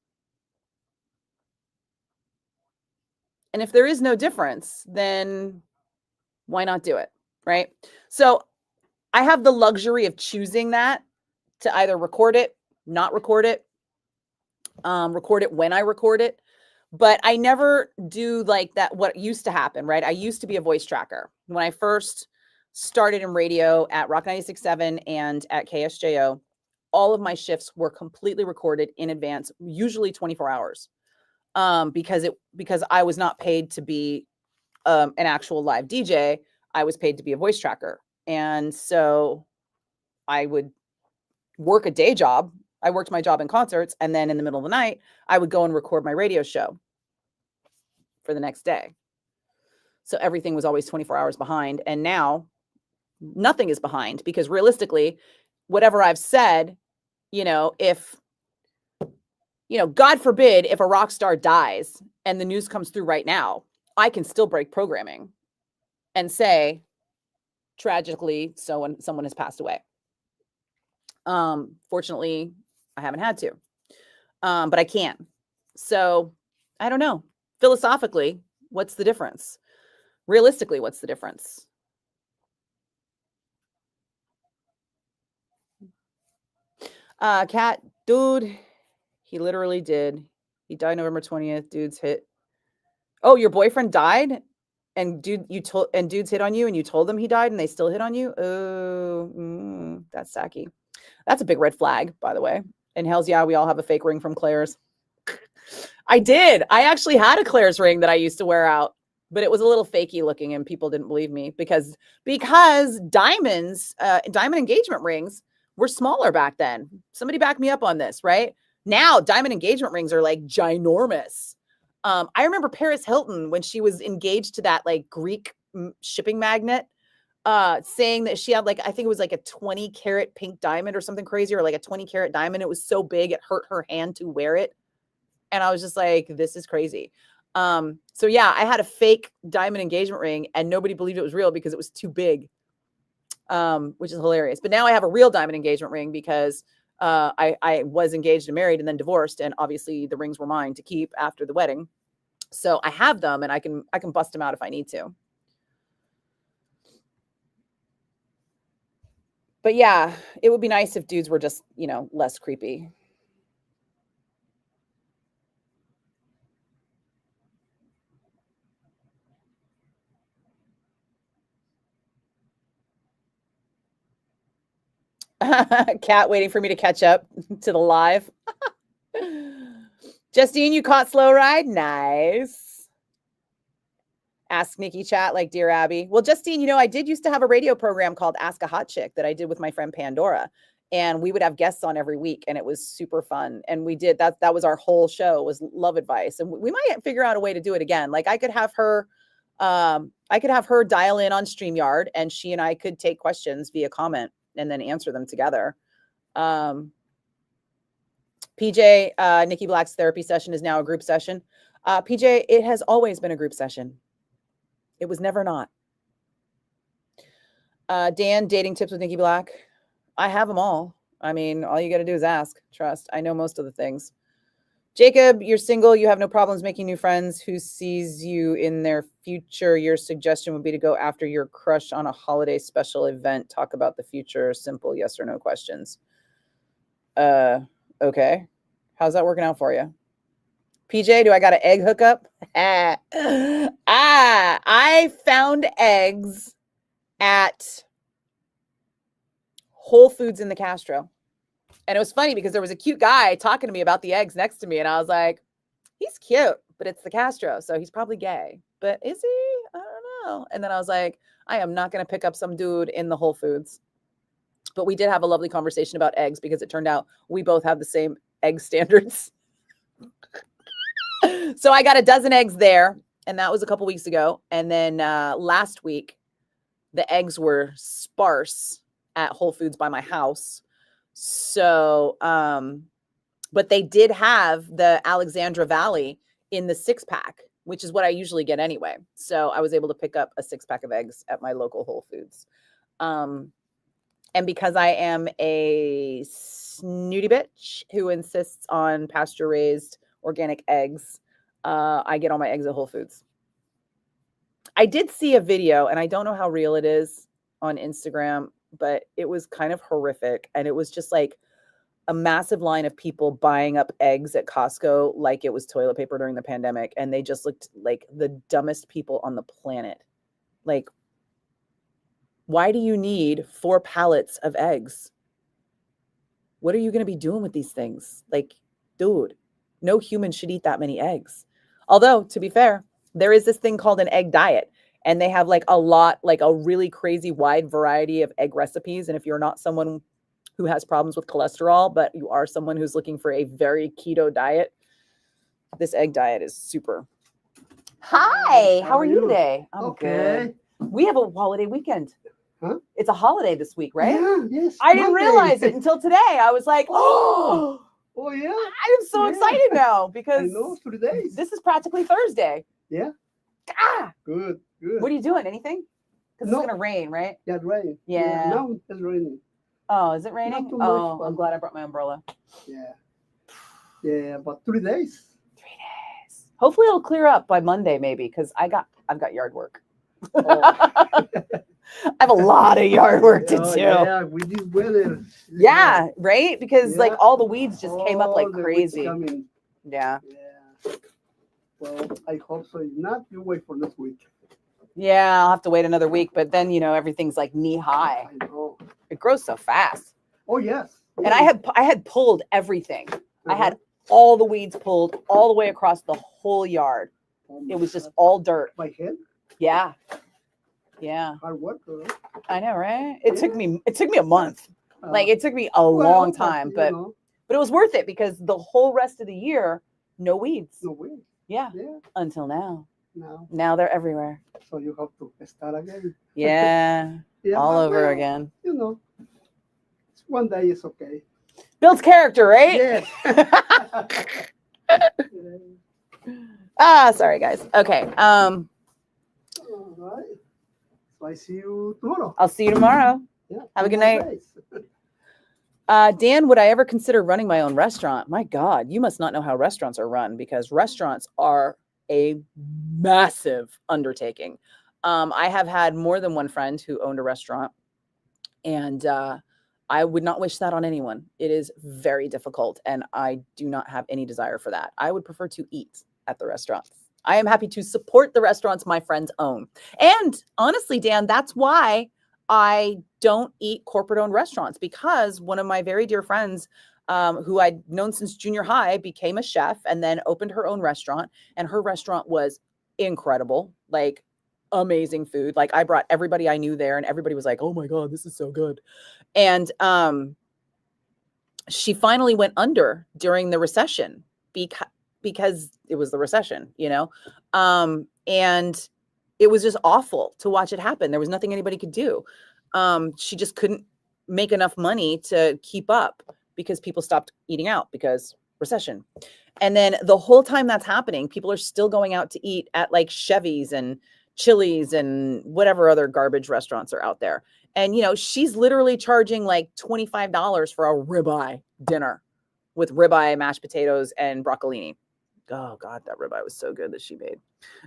And if there is no difference, then why not do it, right? So I have the luxury of choosing that to either record it, not record it, record it when I record it. But I never do like that, what used to happen, right? I used to be a voice tracker. When I first started in radio at Rock 96.7 and at KSJO, all of my shifts were completely recorded in advance, usually 24 hours. Because I was not paid to be an actual live DJ. I was paid to be a voice tracker. And so I would work a day job. I worked my job in concerts. And then in the middle of the night, I would go and record my radio show for the next day. So everything was always 24 hours behind. And now nothing is behind, because realistically, whatever I've said, if God forbid, if a rock star dies and the news comes through right now, I can still break programming and say, tragically, someone has passed away. Fortunately, I haven't had to, but I can. So I don't know. Philosophically, what's the difference? Realistically, what's the difference? Cat, dude, he literally did. He died November 20th. Dude's hit. Oh, your boyfriend died? And dudes hit on you and you told them he died and they still hit on you? Oh, that's sacky. That's a big red flag, by the way. And hells yeah, we all have a fake ring from Claire's. I did. I actually had a Claire's ring that I used to wear out, but it was a little fakey looking and people didn't believe me because diamond engagement rings were smaller back then. Somebody back me up on this, right? Now diamond engagement rings are like ginormous. I remember Paris Hilton, when she was engaged to that like Greek shipping magnate, saying that she had I think it was like a 20 karat pink diamond or something crazy, or like a 20 karat diamond. It was so big, it hurt her hand to wear it. And I was just like, this is crazy. So yeah, I had a fake diamond engagement ring and nobody believed it was real because it was too big, which is hilarious. But now I have a real diamond engagement ring because I was engaged and married and then divorced. And obviously the rings were mine to keep after the wedding. So I have them and I can bust them out if I need to. But yeah, it would be nice if dudes were just, less creepy. Cat waiting for me to catch up to the live. Justine, you caught Slow Ride? Nice. Ask Nikki chat like Dear Abby. Well, Justine, I did used to have a radio program called Ask a Hot Chick that I did with my friend Pandora. And we would have guests on every week and it was super fun. And we did that was our whole show, was love advice. And we might figure out a way to do it again. Like I could have her dial in on StreamYard and she and I could take questions via comment and then answer them together. PJ, Nikki Black's therapy session is now a group session. PJ, it has always been a group session. It was never not. Dan, dating tips with Nikki Blakk. I have them all. I mean, all you got to do is ask. Trust. I know most of the things. Jacob, you're single. You have no problems making new friends. Who sees you in their future? Your suggestion would be to go after your crush on a holiday special event. Talk about the future. Simple yes or no questions. Okay. How's that working out for you? PJ, do I got an egg hookup? I found eggs at Whole Foods in the Castro. And it was funny because there was a cute guy talking to me about the eggs next to me. And I was like, he's cute, but it's the Castro. So he's probably gay. But is he? I don't know. And then I was like, I am not going to pick up some dude in the Whole Foods. But we did have a lovely conversation about eggs because it turned out we both have the same egg standards. So I got a dozen eggs there. And that was a couple weeks ago. And then last week, the eggs were sparse at Whole Foods by my house. So, but they did have the Alexandra Valley in the 6-pack, which is what I usually get anyway. So I was able to pick up a 6-pack of eggs at my local Whole Foods. And because I am a snooty bitch who insists on pasture-raised organic eggs, I get all my eggs at Whole Foods. I did see a video, and I don't know how real it is on Instagram, but it was kind of horrific. And it was just like a massive line of people buying up eggs at Costco like it was toilet paper during the pandemic. And they just looked like the dumbest people on the planet. Like, why do you need 4 pallets of eggs? What are you going to be doing with these things? Like, dude, no human should eat that many eggs. Although, to be fair, there is this thing called an egg diet. And they have like a really crazy wide variety of egg recipes. And if you're not someone who has problems with cholesterol, but you are someone who's looking for a very keto diet, this egg diet is super. Hi, how are you today? I'm okay. Good. We have a holiday weekend. Huh? It's a holiday this week, right? Yeah, yes. I didn't realize it until today. I was like, Oh yeah. I am so excited now I because know 3 days. this is practically Thursday. Yeah. Ah, Good. Good. what are you doing? Anything? Because No. it's gonna rain, right? Yeah, it's raining. Yeah. Now it's raining. Oh, is it raining? Not too much, Oh, but- I'm glad I brought my umbrella. Yeah. Yeah, but 3 days. 3 days. Hopefully it'll clear up by Monday, maybe, because I've got yard work. Oh. I have a lot of yard work to Oh, do. yeah, with this weather. Yeah, right? Because like Yeah. all the weeds just came up like All the weeds crazy. coming. Yeah. Yeah. Well, I hope so. If not, you wait for next week. Yeah, I'll have to wait another week, but then everything's like knee high. I know. It grows so fast. Oh yes. And I had pulled everything. I Uh-huh. had all the weeds pulled all the way across the whole yard. Oh, my It was just God. all dirt. My head. Yeah. Yeah. Hard work. Huh? I know, right? It took me a month. Like Uh, it took me a well, long time, you but know, it was worth it because the whole rest of the year, no weeds. no way. Yeah. Yeah. Until now. Now, Now they're everywhere. so you have to start again. Yeah. Yeah, All but, over well, again. You know, one day is okay. Builds character, right? Yes. Sorry guys. Okay. All right. So I see you tomorrow. I'll see you tomorrow. Yeah. Have a good 2 more night. days. Dan, would I ever consider running my own restaurant? My God, you must not know how restaurants are run because restaurants are a massive undertaking. I have had more than one friend who owned a restaurant, and I would not wish that on anyone. It is very difficult, and I do not have any desire for that. I would prefer to eat at the restaurants. I am happy to support the restaurants my friends own. And honestly, Dan, that's why I don't eat corporate-owned restaurants, because one of my very dear friends who I'd known since junior high became a chef and then opened her own restaurant, and her restaurant was incredible, like amazing food. Like I brought everybody I knew there and everybody was like, oh my God, this is so good. And she finally went under during the recession because it was the recession, and it was just awful to watch it happen. There was nothing anybody could do. She just couldn't make enough money to keep up because people stopped eating out because recession. And then the whole time that's happening, people are still going out to eat at like Chevy's and Chili's and whatever other garbage restaurants are out there. And, she's literally charging like $25 for a ribeye dinner. with ribeye, mashed potatoes, and broccolini. Oh God, that ribeye was so good that she made.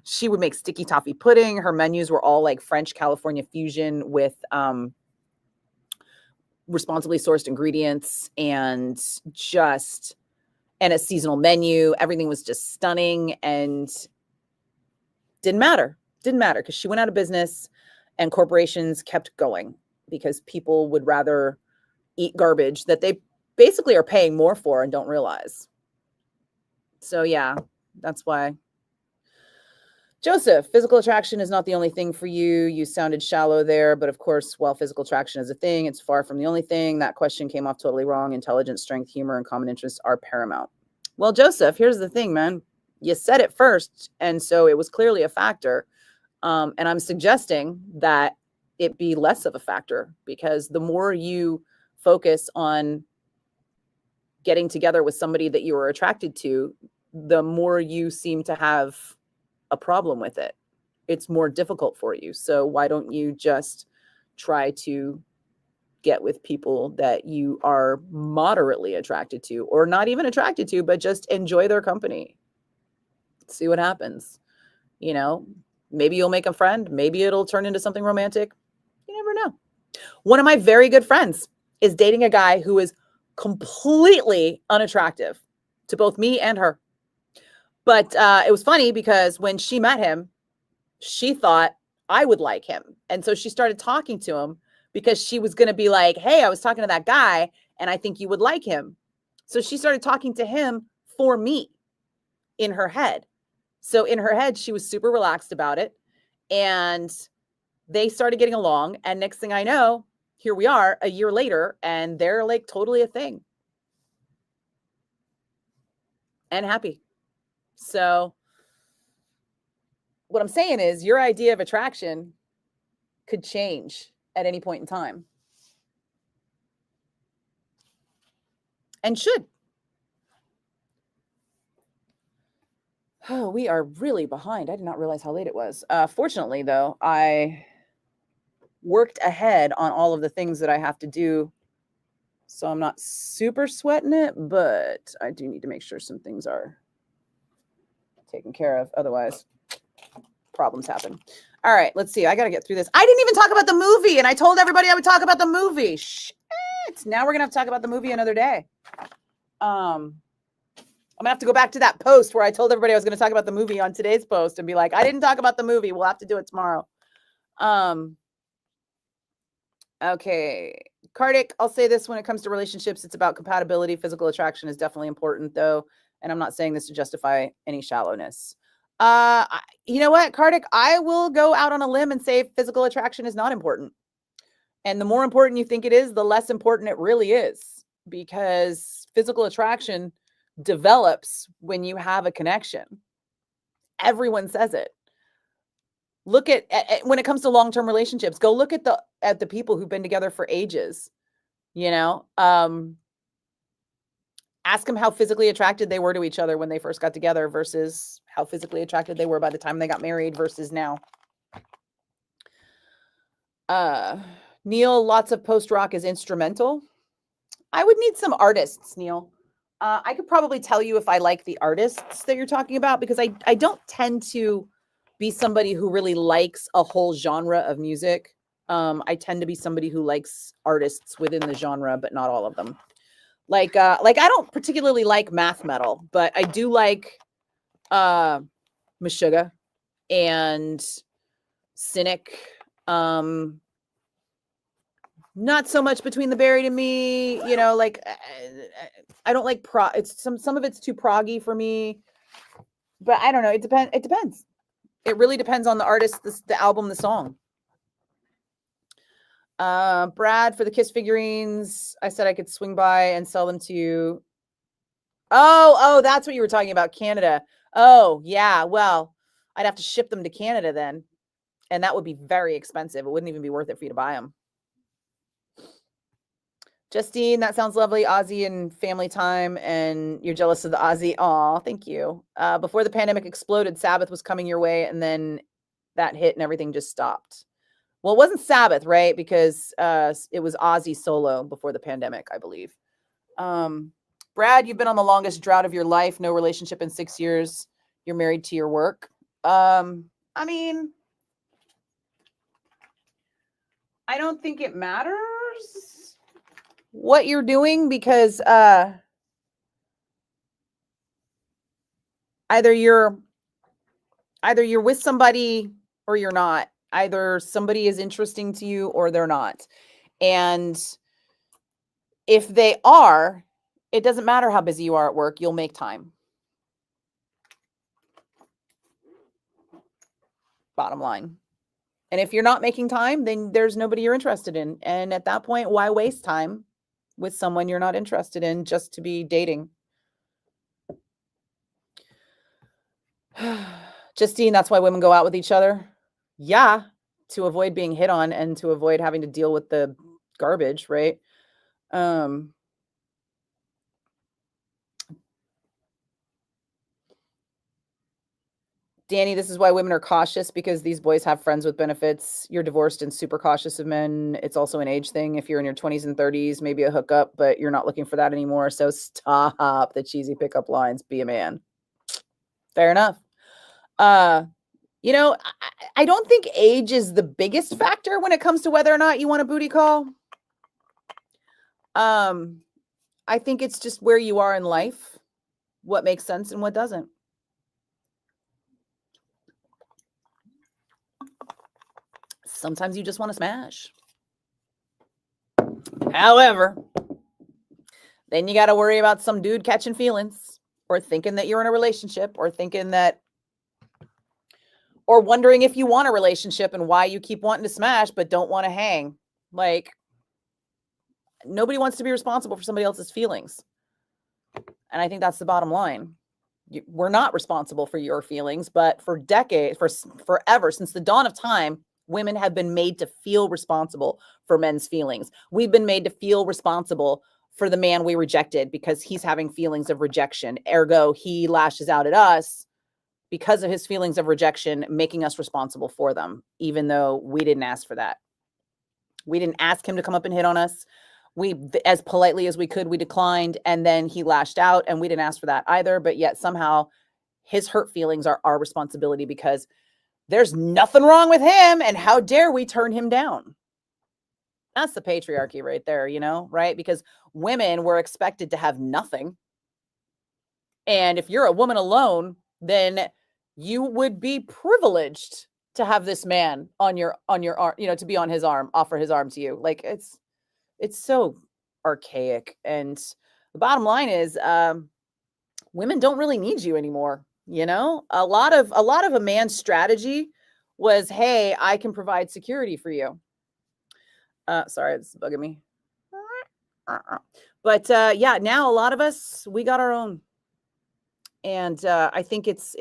She would make sticky toffee pudding. Her menus were all like French California fusion with responsibly sourced ingredients and a seasonal menu. Everything was just stunning and didn't matter because she went out of business and corporations kept going because people would rather eat garbage that they basically are paying more for and don't realize. So yeah, that's why. Joseph, physical attraction is not the only thing for you. You sounded shallow there, but of course, while physical attraction is a thing, it's far from the only thing. That question came off totally wrong. Intelligence, strength, humor, and common interests are paramount. Well, Joseph, here's the thing, man. You said it first, and so it was clearly a factor. And I'm suggesting that it be less of a factor because the more you focus on getting together with somebody that you are attracted to, the more you seem to have a problem with it. It's more difficult for you. So why don't you just try to get with people that you are moderately attracted to, or not even attracted to, but just enjoy their company. See what happens. You know, maybe you'll make a friend. Maybe it'll turn into something romantic. You never know. One of my very good friends is dating a guy who is completely unattractive to both me and her. But it was funny because when she met him, she thought I would like him. And so she started talking to him because she was going to be like, hey, I was talking to that guy and I think you would like him. So she started talking to him for me in her head. So in her head, she was super relaxed about it. And they started getting along. And next thing I know, here we are a year later, and they're like totally a thing. And happy. So what I'm saying is your idea of attraction could change at any point in time. And should. Oh, we are really behind. I did not realize how late it was. Fortunately, though, I worked ahead on all of the things that I have to do. So I'm not super sweating it, but I do need to make sure some things are taken care of. Otherwise, problems happen. All right, let's see. I got to get through this. I didn't even talk about the movie, and I told everybody I would talk about the movie. Shit. Now we're going to have to talk about the movie another day. I'm going to have to go back to that post where I told everybody I was going to talk about the movie on today's post and be like, I didn't talk about the movie. We'll have to do it tomorrow. Okay. Kardik, I'll say this when it comes to relationships, it's about compatibility. Physical attraction is definitely important, though. And I'm not saying this to justify any shallowness. You know what, Kardik? I will go out on a limb and say physical attraction is not important. And the more important you think it is, the less important it really is. Because physical attraction develops when you have a connection. Everyone says it. Look at when it comes to long-term relationships, go look at the people who've been together for ages, you know, ask them how physically attracted they were to each other when they first got together versus how physically attracted they were by the time they got married versus now. Neil, lots of post-rock is instrumental. I would need some artists, Neil. I could probably tell you if I like the artists that you're talking about, because I don't tend to be somebody who really likes a whole genre of music. I tend to be somebody who likes artists within the genre, but not all of them. Like I don't particularly like math metal, but I do like Meshuggah and Cynic. Not so much Between the Buried and Me, you know, like I don't like it's some of it's too proggy for me. But I don't know, it depends. It really depends on the artist, the album, the song. Brad, for the Kiss figurines, I said I could swing by and sell them to you. Oh, that's what you were talking about, Canada. Oh, yeah, well, I'd have to ship them to Canada then. And that would be very expensive. It wouldn't even be worth it for you to buy them. Justine, that sounds lovely. Ozzy and family time, and you're jealous of the Ozzy. Aw, thank you. Before the pandemic exploded, Sabbath was coming your way, and then that hit and everything just stopped. Well, it wasn't Sabbath, right? Because it was Ozzy solo before the pandemic, I believe. Brad, you've been on the longest drought of your life. No relationship in 6 years. You're married to your work. I mean, I don't think it matters what you're doing because either you're with somebody or you're not. Either somebody is interesting to you or they're not. And if they are, it doesn't matter how busy you are at work, you'll make time. Bottom line. And if you're not making time, then there's nobody you're interested in. And at that point, why waste time with someone you're not interested in just to be dating? Justine, that's why women go out with each other. Yeah, to avoid being hit on and to avoid having to deal with the garbage, right? Danny, this is why women are cautious, because these boys have friends with benefits. You're divorced and super cautious of men. It's also an age thing. If you're in your 20s and 30s, maybe a hookup, but you're not looking for that anymore. So stop the cheesy pickup lines. Be a man. Fair enough. You know, I don't think age is the biggest factor when it comes to whether or not you want a booty call. I think it's just where you are in life, what makes sense and what doesn't. Sometimes you just want to smash. However, then you got to worry about some dude catching feelings or thinking that you're in a relationship or thinking that, or wondering if you want a relationship and why you keep wanting to smash but don't want to hang. Like, nobody wants to be responsible for somebody else's feelings. And I think that's the bottom line. We're not responsible for your feelings, but for decades, forever, since the dawn of time, women have been made to feel responsible for men's feelings. We've been made to feel responsible for the man we rejected because he's having feelings of rejection. Ergo, he lashes out at us because of his feelings of rejection, making us responsible for them, even though we didn't ask for that. We didn't ask him to come up and hit on us. We, as politely as we could, we declined, and then he lashed out, and we didn't ask for that either. But yet somehow his hurt feelings are our responsibility because there's nothing wrong with him, and how dare we turn him down? That's the patriarchy right there, you know, right? Because women were expected to have nothing. And if you're a woman alone, then you would be privileged to have this man on your arm, you know, to be on his arm, offer his arm to you. Like, it's so archaic. And the bottom line is, women don't really need you anymore. You know, a lot of a man's strategy was, hey, I can provide security for you. Sorry, this is bugging me. But yeah, now a lot of us, we got our own. And I think it's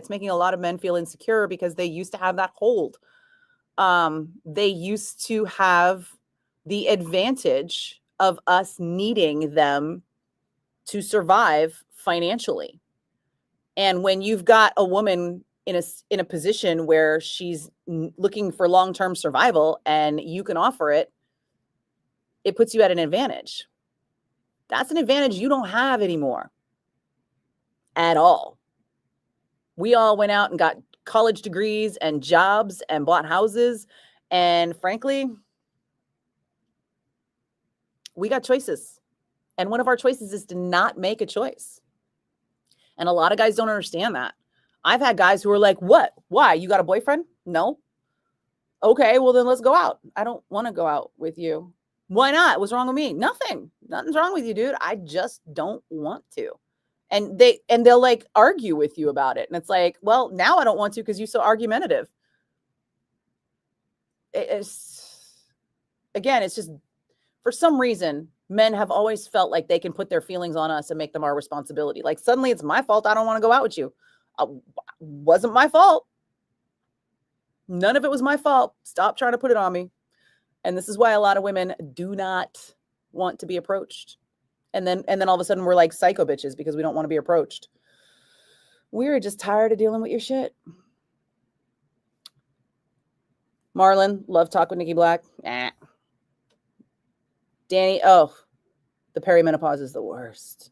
making a lot of men feel insecure because they used to have that hold. They used to have the advantage of us needing them to survive financially. And when you've got a woman in a position where she's looking for long-term survival and you can offer it, it puts you at an advantage. That's an advantage you don't have anymore at all. We all went out and got college degrees and jobs and bought houses. And frankly, we got choices. And one of our choices is to not make a choice. And a lot of guys don't understand that. I've had guys who are like, what? Why? You got a boyfriend? No. Okay, well then let's go out. I don't want to go out with you. Why not? What's wrong with me? Nothing. Nothing's wrong with you, dude. I just don't want to. And they'll like argue with you about it. And it's like, well, now I don't want to because you're so argumentative. It's just, for some reason, men have always felt like they can put their feelings on us and make them our responsibility. Like, suddenly it's my fault. I don't want to go out with you. Wasn't my fault. None of it was my fault. Stop trying to put it on me. And this is why a lot of women do not want to be approached. And then all of a sudden we're like psycho bitches because we don't want to be approached. We're just tired of dealing with your shit. Marlon, love talk with Nikki Blakk. Danny, oh, the perimenopause is the worst.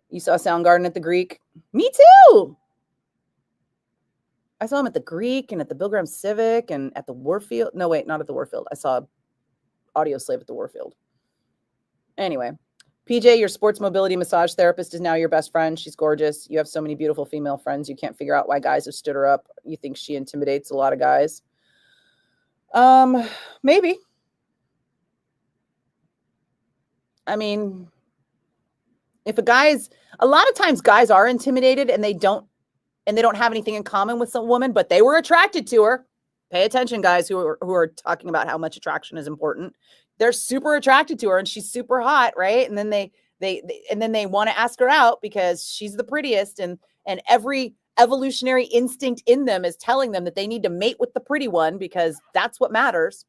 You saw Soundgarden at the Greek? Me too. I saw him at the Greek and at the Bill Graham Civic and at the Warfield. No, wait, not at the Warfield. I saw Audio Slave at the Warfield. Anyway, PJ, your sports mobility massage therapist is now your best friend. She's gorgeous. You have so many beautiful female friends. You can't figure out why guys have stood her up. You think she intimidates a lot of guys. Maybe. I mean, if a lot of times guys are intimidated and they don't have anything in common with some woman, but they were attracted to her. Pay attention, guys who are talking about how much attraction is important. They're super attracted to her and she's super hot, right? And then they want to ask her out because she's the prettiest, and every evolutionary instinct in them is telling them that they need to mate with the pretty one because that's what matters.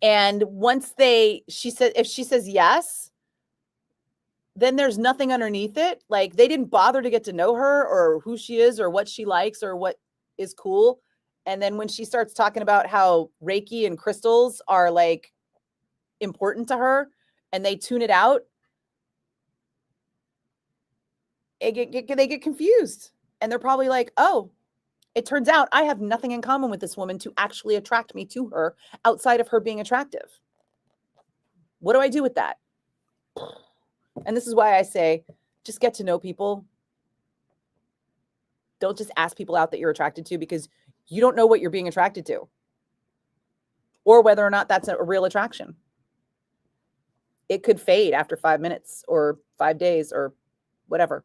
And if she says yes, then there's nothing underneath it. Like, they didn't bother to get to know her or who she is or what she likes or what is cool. And then when she starts talking about how Reiki and crystals are like important to her and they tune it out, they get confused. And they're probably like, oh, it turns out I have nothing in common with this woman to actually attract me to her outside of her being attractive. What do I do with that? And this is why I say, just get to know people. Don't just ask people out that you're attracted to, because you don't know what you're being attracted to or whether or not that's a real attraction. It could fade after 5 minutes or 5 days or whatever.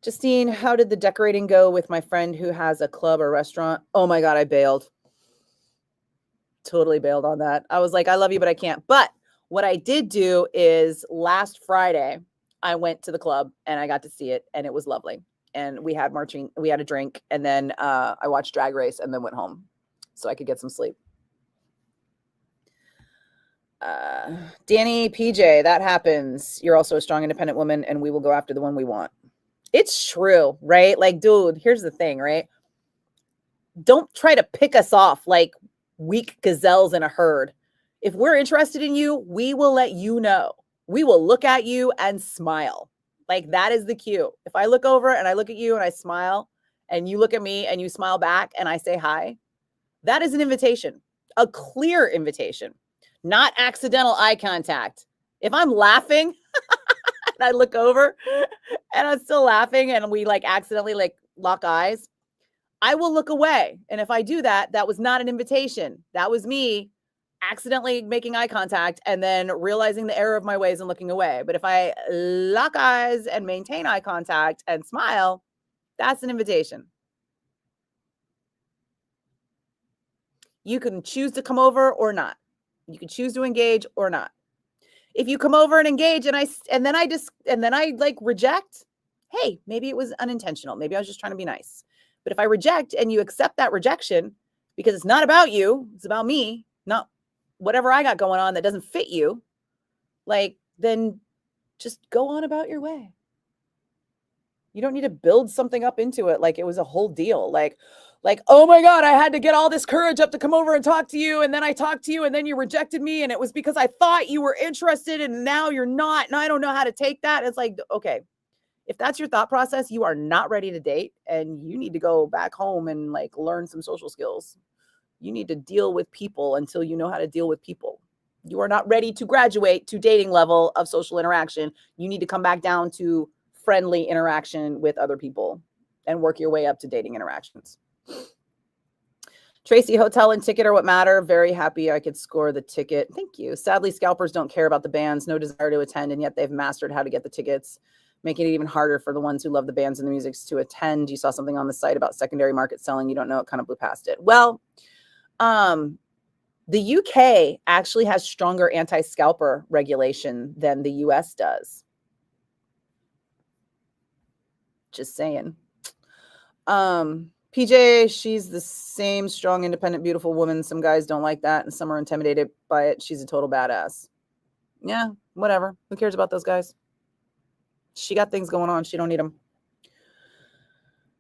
Justine, how did the decorating go with my friend who has a club or restaurant? Oh my God, I bailed. Totally bailed on that. I was like, I love you, but I can't. But what I did do is last Friday, I went to the club and I got to see it and it was lovely. And we had a drink, and then I watched Drag Race and then went home so I could get some sleep. Danny, PJ, that happens. You're also a strong, independent woman, and we will go after the one we want. It's true, right? Like, dude, here's the thing, right? Don't try to pick us off like weak gazelles in a herd. If we're interested in you, we will let you know. We will look at you and smile. Like, that is the cue. If I look over and I look at you and I smile, and you look at me and you smile back and I say hi, that is an invitation, a clear invitation, not accidental eye contact. If I'm laughing and I look over and I'm still laughing and we like accidentally like lock eyes, I will look away. And if I do that, that was not an invitation. That was me accidentally making eye contact and then realizing the error of my ways and looking away. But if I lock eyes and maintain eye contact and smile, that's an invitation. You can choose to come over or not. You can choose to engage or not. If you come over and engage and then I like reject, hey, maybe it was unintentional. Maybe I was just trying to be nice. But if I reject and you accept that rejection because it's not about you, it's about me, not whatever I got going on that doesn't fit you, like, then just go on about your way. You don't need to build something up into it like it was a whole deal. Like, oh my God, I had to get all this courage up to come over and talk to you. And then I talked to you and then you rejected me. And it was because I thought you were interested and now you're not. And I don't know how to take that. It's like, okay, if that's your thought process, you are not ready to date and you need to go back home and like learn some social skills. You need to deal with people until you know how to deal with people. You are not ready to graduate to dating level of social interaction. You need to come back down to friendly interaction with other people and work your way up to dating interactions. Tracy, hotel and ticket are what matter. Very happy I could score the ticket. Thank you. Sadly, scalpers don't care about the bands, no desire to attend, and yet they've mastered how to get the tickets, making it even harder for the ones who love the bands and the music to attend. You saw something on the site about secondary market selling. You don't know, it kind of blew past it. Well, the UK actually has stronger anti-scalper regulation than the US does. Just saying. PJ, she's the same strong, independent, beautiful woman. Some guys don't like that and some are intimidated by it. She's a total badass. Yeah, whatever. Who cares about those guys? She got things going on. She don't need them.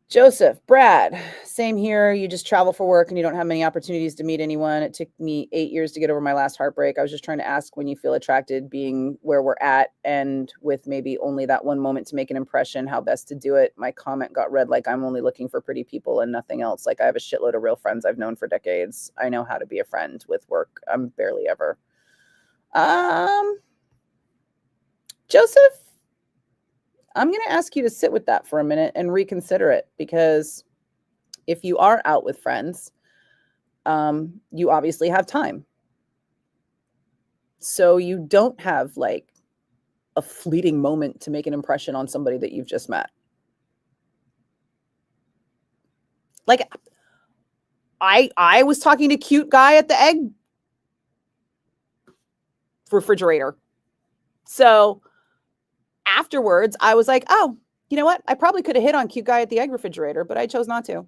Joseph, Brad, same here. You just travel for work and you don't have many opportunities to meet anyone. It took me 8 years to get over my last heartbreak. I was just trying to ask when you feel attracted being where we're at and with maybe only that one moment to make an impression, how best to do it. My comment got read like I'm only looking for pretty people and nothing else. Like I have a shitload of real friends I've known for decades. I know how to be a friend with work. I'm barely ever. Joseph, I'm going to ask you to sit with that for a minute and reconsider it, because if you are out with friends, you obviously have time. So you don't have like a fleeting moment to make an impression on somebody that you've just met. Like I was talking to cute guy at the egg refrigerator. So afterwards, I was like, oh, you know what? I probably could have hit on cute guy at the egg refrigerator, but I chose not to.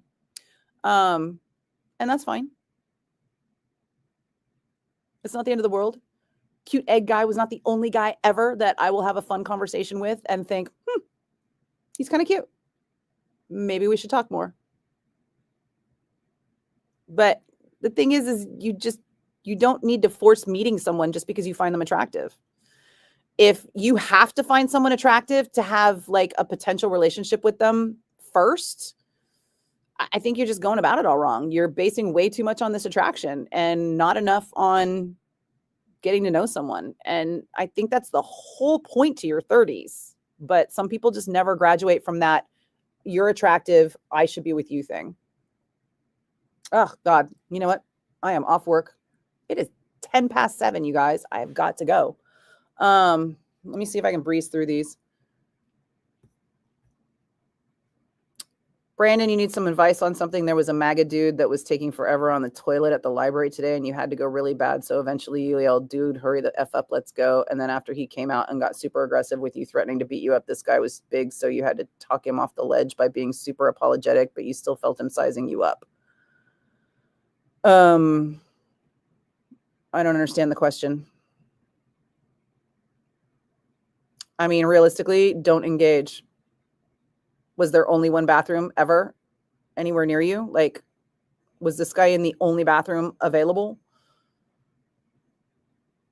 And that's fine. It's not the end of the world. Cute egg guy was not the only guy ever that I will have a fun conversation with and think, he's kind of cute. Maybe we should talk more. But the thing is you don't need to force meeting someone just because you find them attractive. If you have to find someone attractive to have like a potential relationship with them first, I think you're just going about it all wrong. You're basing way too much on this attraction and not enough on getting to know someone. And I think that's the whole point to your 30s. But some people just never graduate from that you're attractive, I should be with you thing. Oh, God. You know what? I am off work. It is 10 past 7, you guys. I have got to go. Let me see if I can breeze through these. Brandon, you need some advice on something. There was a MAGA dude that was taking forever on the toilet at the library today, and you had to go really bad. So eventually you yelled, dude, hurry the F up, let's go. And then after he came out and got super aggressive with you, threatening to beat you up, this guy was big, so you had to talk him off the ledge by being super apologetic, but you still felt him sizing you up. I don't understand the question. I mean, realistically, don't engage. Was there only one bathroom ever anywhere near you? Like, was this guy in the only bathroom available?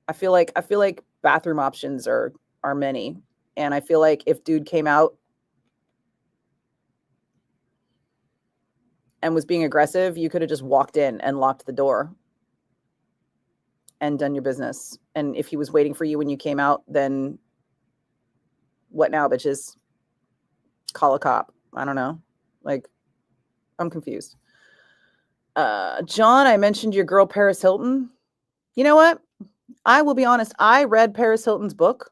I feel like bathroom options are many. And I feel like if dude came out and was being aggressive, you could have just walked in and locked the door and done your business. And if he was waiting for you when you came out, then what now, bitches? Call a cop. I don't know. Like, I'm confused. John, I mentioned your girl Paris Hilton. You know what? I will be honest. I read Paris Hilton's book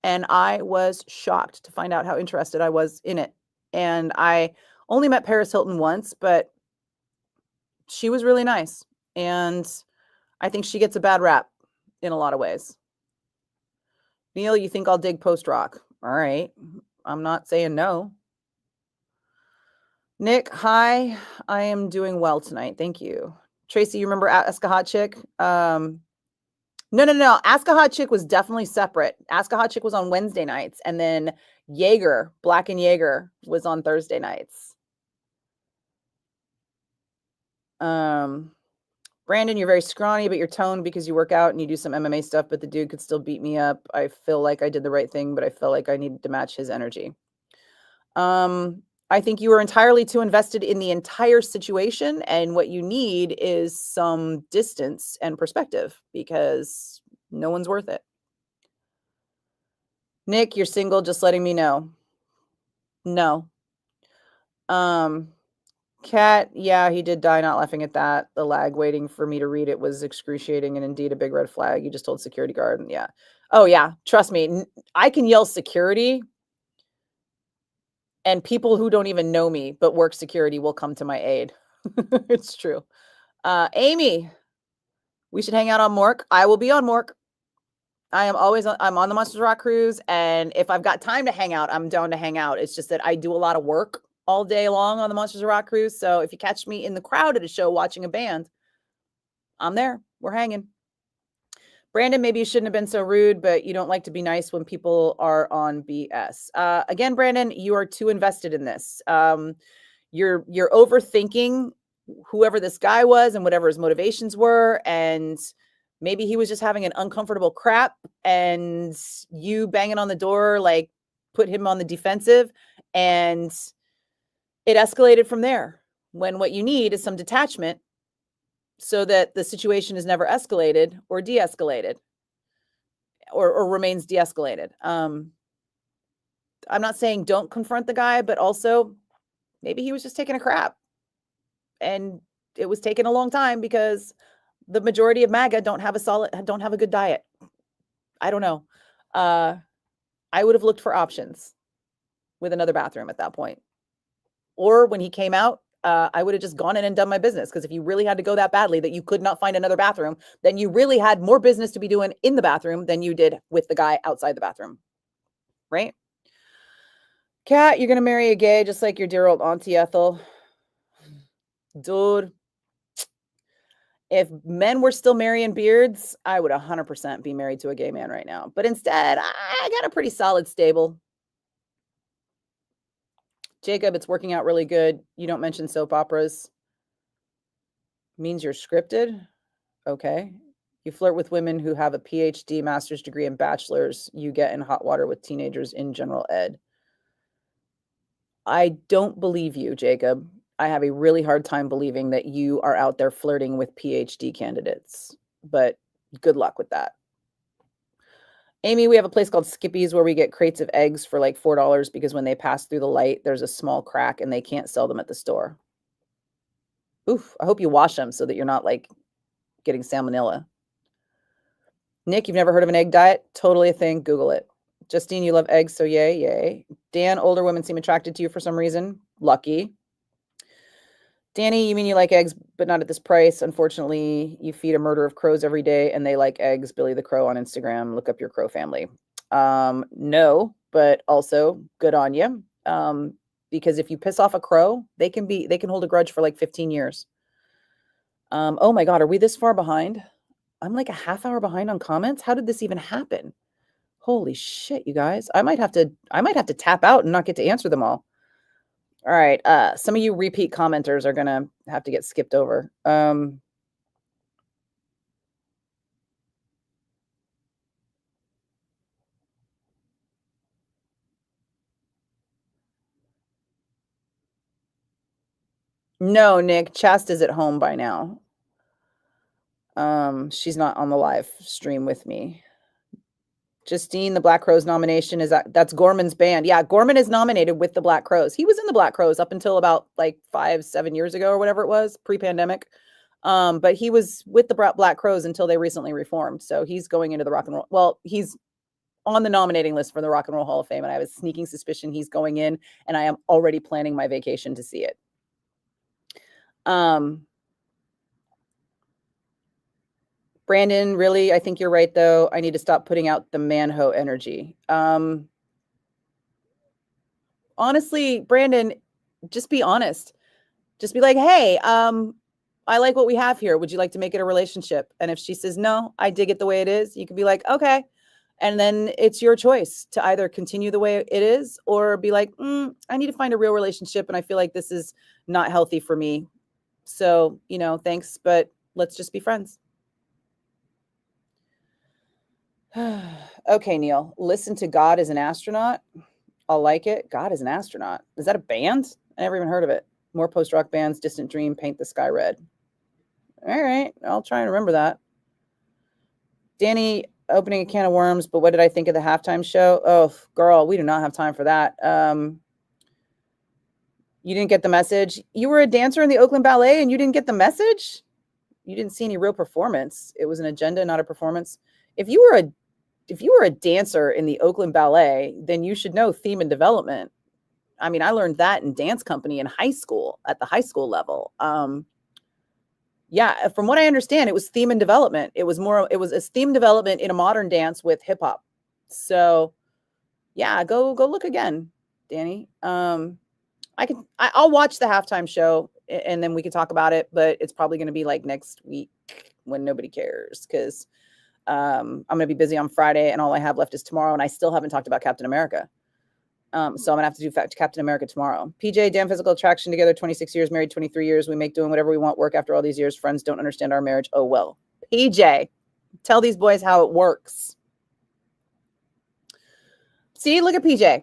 and I was shocked to find out how interested I was in it. And I only met Paris Hilton once, but she was really nice. And I think she gets a bad rap in a lot of ways. Neil, you think I'll dig post-rock? All right. I'm not saying no. Nick, hi. I am doing well tonight. Thank you. Tracy, you remember Ask a Hot Chick? No. Ask a Hot Chick was definitely separate. Ask a Hot Chick was on Wednesday nights. And then Jaeger, Black and Jaeger, was on Thursday nights. Brandon, you're very scrawny, but you're toned because you work out and you do some MMA stuff, but the dude could still beat me up. I feel like I did the right thing, but I felt like I needed to match his energy. I think you were entirely too invested in the entire situation, and what you need is some distance and perspective because no one's worth it. Nick, you're single, just letting me know. No. Kat, yeah, he did die, not laughing at that. The lag waiting for me to read it was excruciating and indeed a big red flag. You just told security guard. And yeah. Oh, yeah. Trust me. I can yell security and people who don't even know me but work security will come to my aid. It's true. Amy, we should hang out on Mork. I will be on Mork. I'm on the Monsters Rock cruise. And if I've got time to hang out, I'm down to hang out. It's just that I do a lot of work all day long on the Monsters of Rock cruise. So if you catch me in the crowd at a show watching a band, I'm there. We're hanging. Brandon, maybe you shouldn't have been so rude, but you don't like to be nice when people are on BS. Again, Brandon, you are too invested in this. you're overthinking whoever this guy was and whatever his motivations were, and maybe he was just having an uncomfortable crap, and you banging on the door like put him on the defensive, and it escalated from there, when what you need is some detachment so that the situation is never escalated or de-escalated or remains de-escalated. I'm not saying don't confront the guy, but also maybe he was just taking a crap, and it was taking a long time because the majority of MAGA don't have a good diet. I don't know. I would have looked for options with another bathroom at that point. Or when he came out, I would have just gone in and done my business. Because if you really had to go that badly that you could not find another bathroom, then you really had more business to be doing in the bathroom than you did with the guy outside the bathroom. Right? Kat, you're going to marry a gay just like your dear old Auntie Ethel. Dude, if men were still marrying beards, I would 100% be married to a gay man right now. But instead, I got a pretty solid stable. Jacob, it's working out really good. You don't mention soap operas. Means you're scripted? Okay. You flirt with women who have a PhD, master's degree, and bachelor's. You get in hot water with teenagers in general ed. I don't believe you, Jacob. I have a really hard time believing that you are out there flirting with PhD candidates, but good luck with that. Amy, we have a place called Skippy's where we get crates of eggs for like $4 because when they pass through the light, there's a small crack and they can't sell them at the store. Oof, I hope you wash them so that you're not like getting salmonella. Nick, you've never heard of an egg diet? Totally a thing. Google it. Justine, you love eggs, so yay, yay. Dan, older women seem attracted to you for some reason. Lucky. Danny, you mean you like eggs, but not at this price. Unfortunately, you feed a murder of crows every day, and they like eggs. Billy the Crow on Instagram. Look up your crow family. No, but also good on you. Because if you piss off a crow, they can hold a grudge for like 15 years. Oh my God, are we this far behind? I'm like a half hour behind on comments. How did this even happen? Holy shit, you guys. I might have to tap out and not get to answer them all. All right. Some of you repeat commenters are going to have to get skipped over. No, Nick, Chast is at home by now. She's not on the live stream with me. Justine, the Black Crows nomination that's Gorman's band. Yeah, Gorman is nominated with the Black Crows. He was in the Black Crows up until about like 5-7 years ago or whatever it was, pre-pandemic. But he was with the Black Crows until they recently reformed. So he's going into the rock and roll. Well, he's on the nominating list for the Rock and Roll Hall of Fame, and I have a sneaking suspicion he's going in, and I am already planning my vacation to see it. Brandon, really, I think you're right, though. I need to stop putting out the manho energy. Honestly, Brandon, just be honest. Just be like, hey, I like what we have here. Would you like to make it a relationship? And if she says, no, I dig it the way it is, you can be like, okay. And then it's your choice to either continue the way it is or be like, I need to find a real relationship. And I feel like this is not healthy for me. So, thanks, but let's just be friends. Okay, Neil, listen to God is an Astronaut. I'll like it. God is an Astronaut. Is that a band? I never even heard of it. More post-rock bands, Distant Dream, Paint the Sky Red. All right, I'll try and remember that. Danny, opening a can of worms, but what did I think of the halftime show? Oh, girl, we do not have time for that. You didn't get the message? You were a dancer in the Oakland Ballet and you didn't get the message? You didn't see any real performance. It was an agenda, not a performance. If you were a dancer in the Oakland Ballet, then you should know theme and development. I mean, I learned that in dance company in high school, at the high school level. Yeah, from what I understand, it was theme and development. It was a theme development in a modern dance with hip hop. So yeah, go look again, Danny. I'll watch the halftime show and then we can talk about it, but it's probably going to be like next week when nobody cares because I'm going to be busy on Friday and all I have left is tomorrow and I still haven't talked about Captain America. So I'm gonna have to do Captain America tomorrow. PJ, damn physical attraction together, 26 years, married 23 years. We make doing whatever we want work after all these years. Friends don't understand our marriage. Oh, well. PJ, tell these boys how it works. See, look at PJ.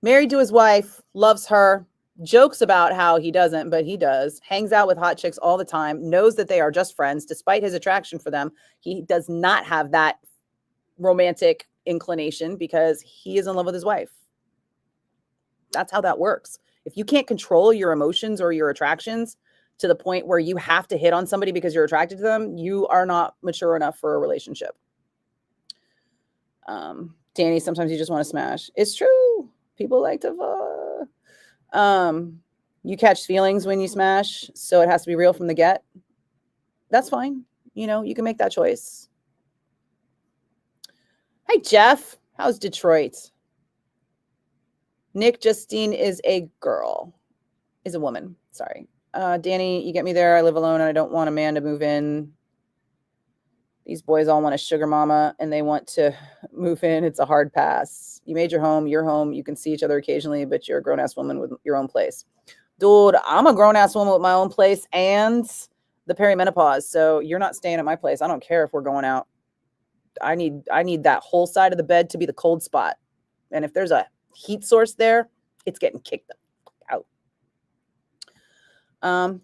Married to his wife, loves her, jokes about how he doesn't, but he does. Hangs out with hot chicks all the time, knows that they are just friends. Despite his attraction for them, he does not have that romantic inclination because he is in love with his wife. That's how that works. If you can't control your emotions or your attractions to the point where you have to hit on somebody because you're attracted to them, you are not mature enough for a relationship. Danny, sometimes you just want to smash. It's true. People like to you catch feelings when you smash, so it has to be real from the get. That's fine. You know, you can make that choice. Hi, Jeff. How's Detroit? Nick, Justine is a girl. Is a woman. Sorry. Danny, you get me there. I live alone and I don't want a man to move in. These boys all want a sugar mama and they want to move in. It's a hard pass. You made your home. You can see each other occasionally, but you're a grown-ass woman with your own place. Dude, I'm a grown-ass woman with my own place and the perimenopause. So you're not staying at my place. I don't care if we're going out. I need that whole side of the bed to be the cold spot. And if there's a heat source there, it's getting kicked out.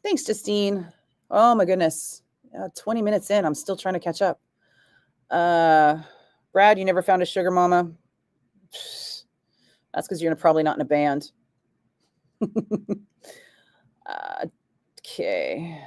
Thanks, Justine. Oh my goodness. 20 minutes in, I'm still trying to catch up. Brad, you never found a sugar mama? That's because you're probably not in a band. Okay.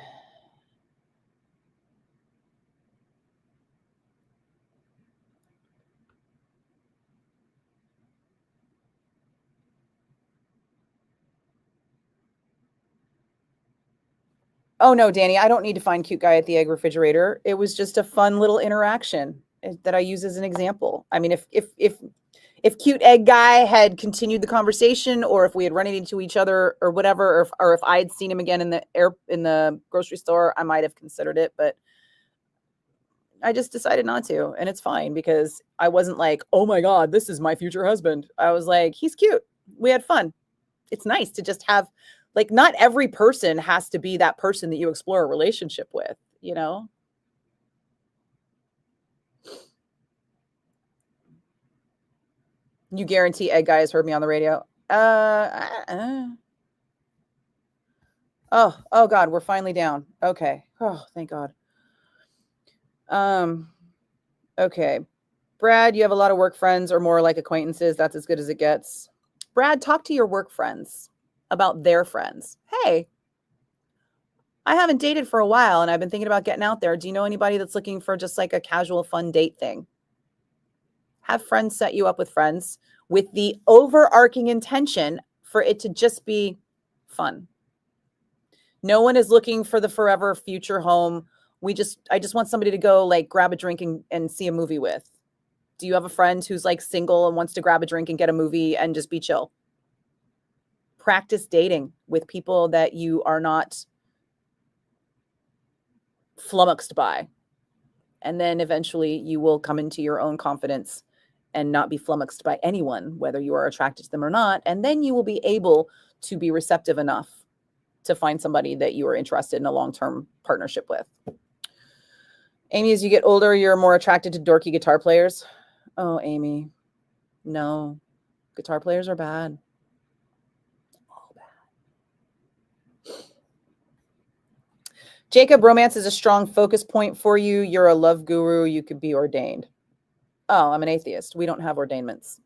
Oh no, Danny, I don't need to find cute guy at the egg refrigerator. It was just a fun little interaction that I use as an example. I mean, if cute egg guy had continued the conversation, or if we had run into each other or whatever, or if I had seen him again in the grocery store, I might have considered it, but I just decided not to, and it's fine because I wasn't like, oh my God, this is my future husband. I was like, he's cute. We had fun. It's nice to just have, like, not every person has to be that person that you explore a relationship with, you know? You guarantee egg guy has heard me on the radio? Oh God, we're finally down. Okay. Oh, thank God. Okay. Brad, you have a lot of work friends or more like acquaintances. That's as good as it gets. Brad, talk to your work friends about their friends. Hey, I haven't dated for a while and I've been thinking about getting out there. Do you know anybody that's looking for just like a casual fun date thing? Have friends set you up with friends with the overarching intention for it to just be fun. No one is looking for the forever future home. I just want somebody to go like grab a drink and see a movie with. Do you have a friend who's like single and wants to grab a drink and get a movie and just be chill? Practice dating with people that you are not flummoxed by. And then eventually you will come into your own confidence and not be flummoxed by anyone, whether you are attracted to them or not. And then you will be able to be receptive enough to find somebody that you are interested in a long-term partnership with. Amy, as you get older, you're more attracted to dorky guitar players. Oh, Amy, no. Guitar players are bad. All bad. Jacob, romance is a strong focus point for you. You're a love guru. You could be ordained. Oh, I'm an atheist. We don't have ordainments.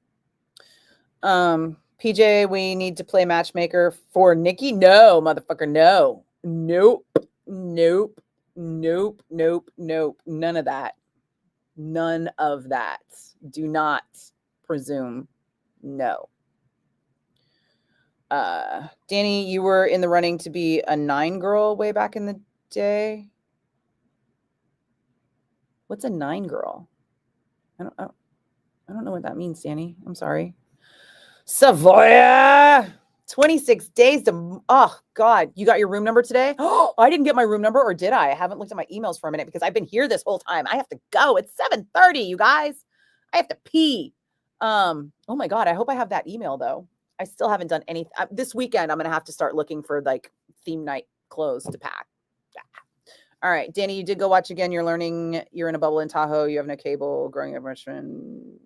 PJ, we need to play matchmaker for Nikki. No, motherfucker, no. Nope. Nope. Nope. Nope. Nope. None of that. None of that. Do not presume. No. Danny, you were in the running to be a 9 girl way back in the day. What's a 9 girl? I don't know what that means, Danny. I'm sorry. Savoya, 26 days to, oh God, you got your room number today? Oh, I didn't get my room number, or did I? I haven't looked at my emails for a minute because I've been here this whole time. I have to go. It's 7:30, you guys. I have to pee. Oh my God, I hope I have that email though. I still haven't done anything. This weekend, I'm going to have to start looking for like theme night clothes to pack. Yeah. All right, Danny, you did go watch again. You're learning. You're in a bubble in Tahoe. You have no cable. Growing up freshman.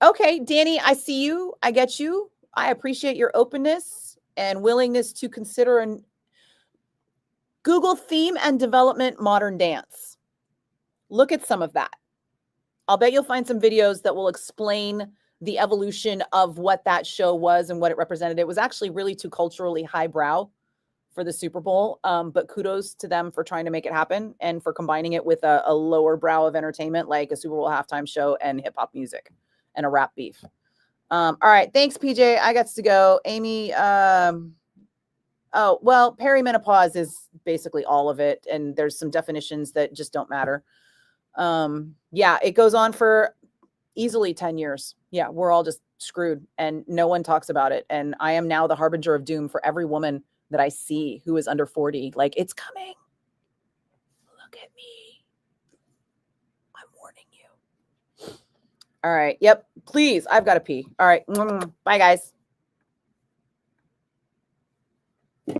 Okay, Danny, I see you. I get you. I appreciate your openness and willingness to consider an Google theme and development modern dance. Look at some of that. I'll bet you'll find some videos that will explain the evolution of what that show was and what it represented. It was actually really too culturally highbrow for the Super Bowl, but kudos to them for trying to make it happen and for combining it with a lower brow of entertainment like a Super Bowl halftime show and hip hop music and a rap beef. All right, thanks, PJ. I got to go. Amy, oh, well, perimenopause is basically all of it, and there's some definitions that just don't matter. Yeah, it goes on for easily 10 years. Yeah, we're all just screwed and no one talks about it. And I am now the harbinger of doom for every woman that I see who is under 40. Like, it's coming. Look at me. I'm warning you. All right. Yep. Please. I've got to pee. All right. Bye, guys.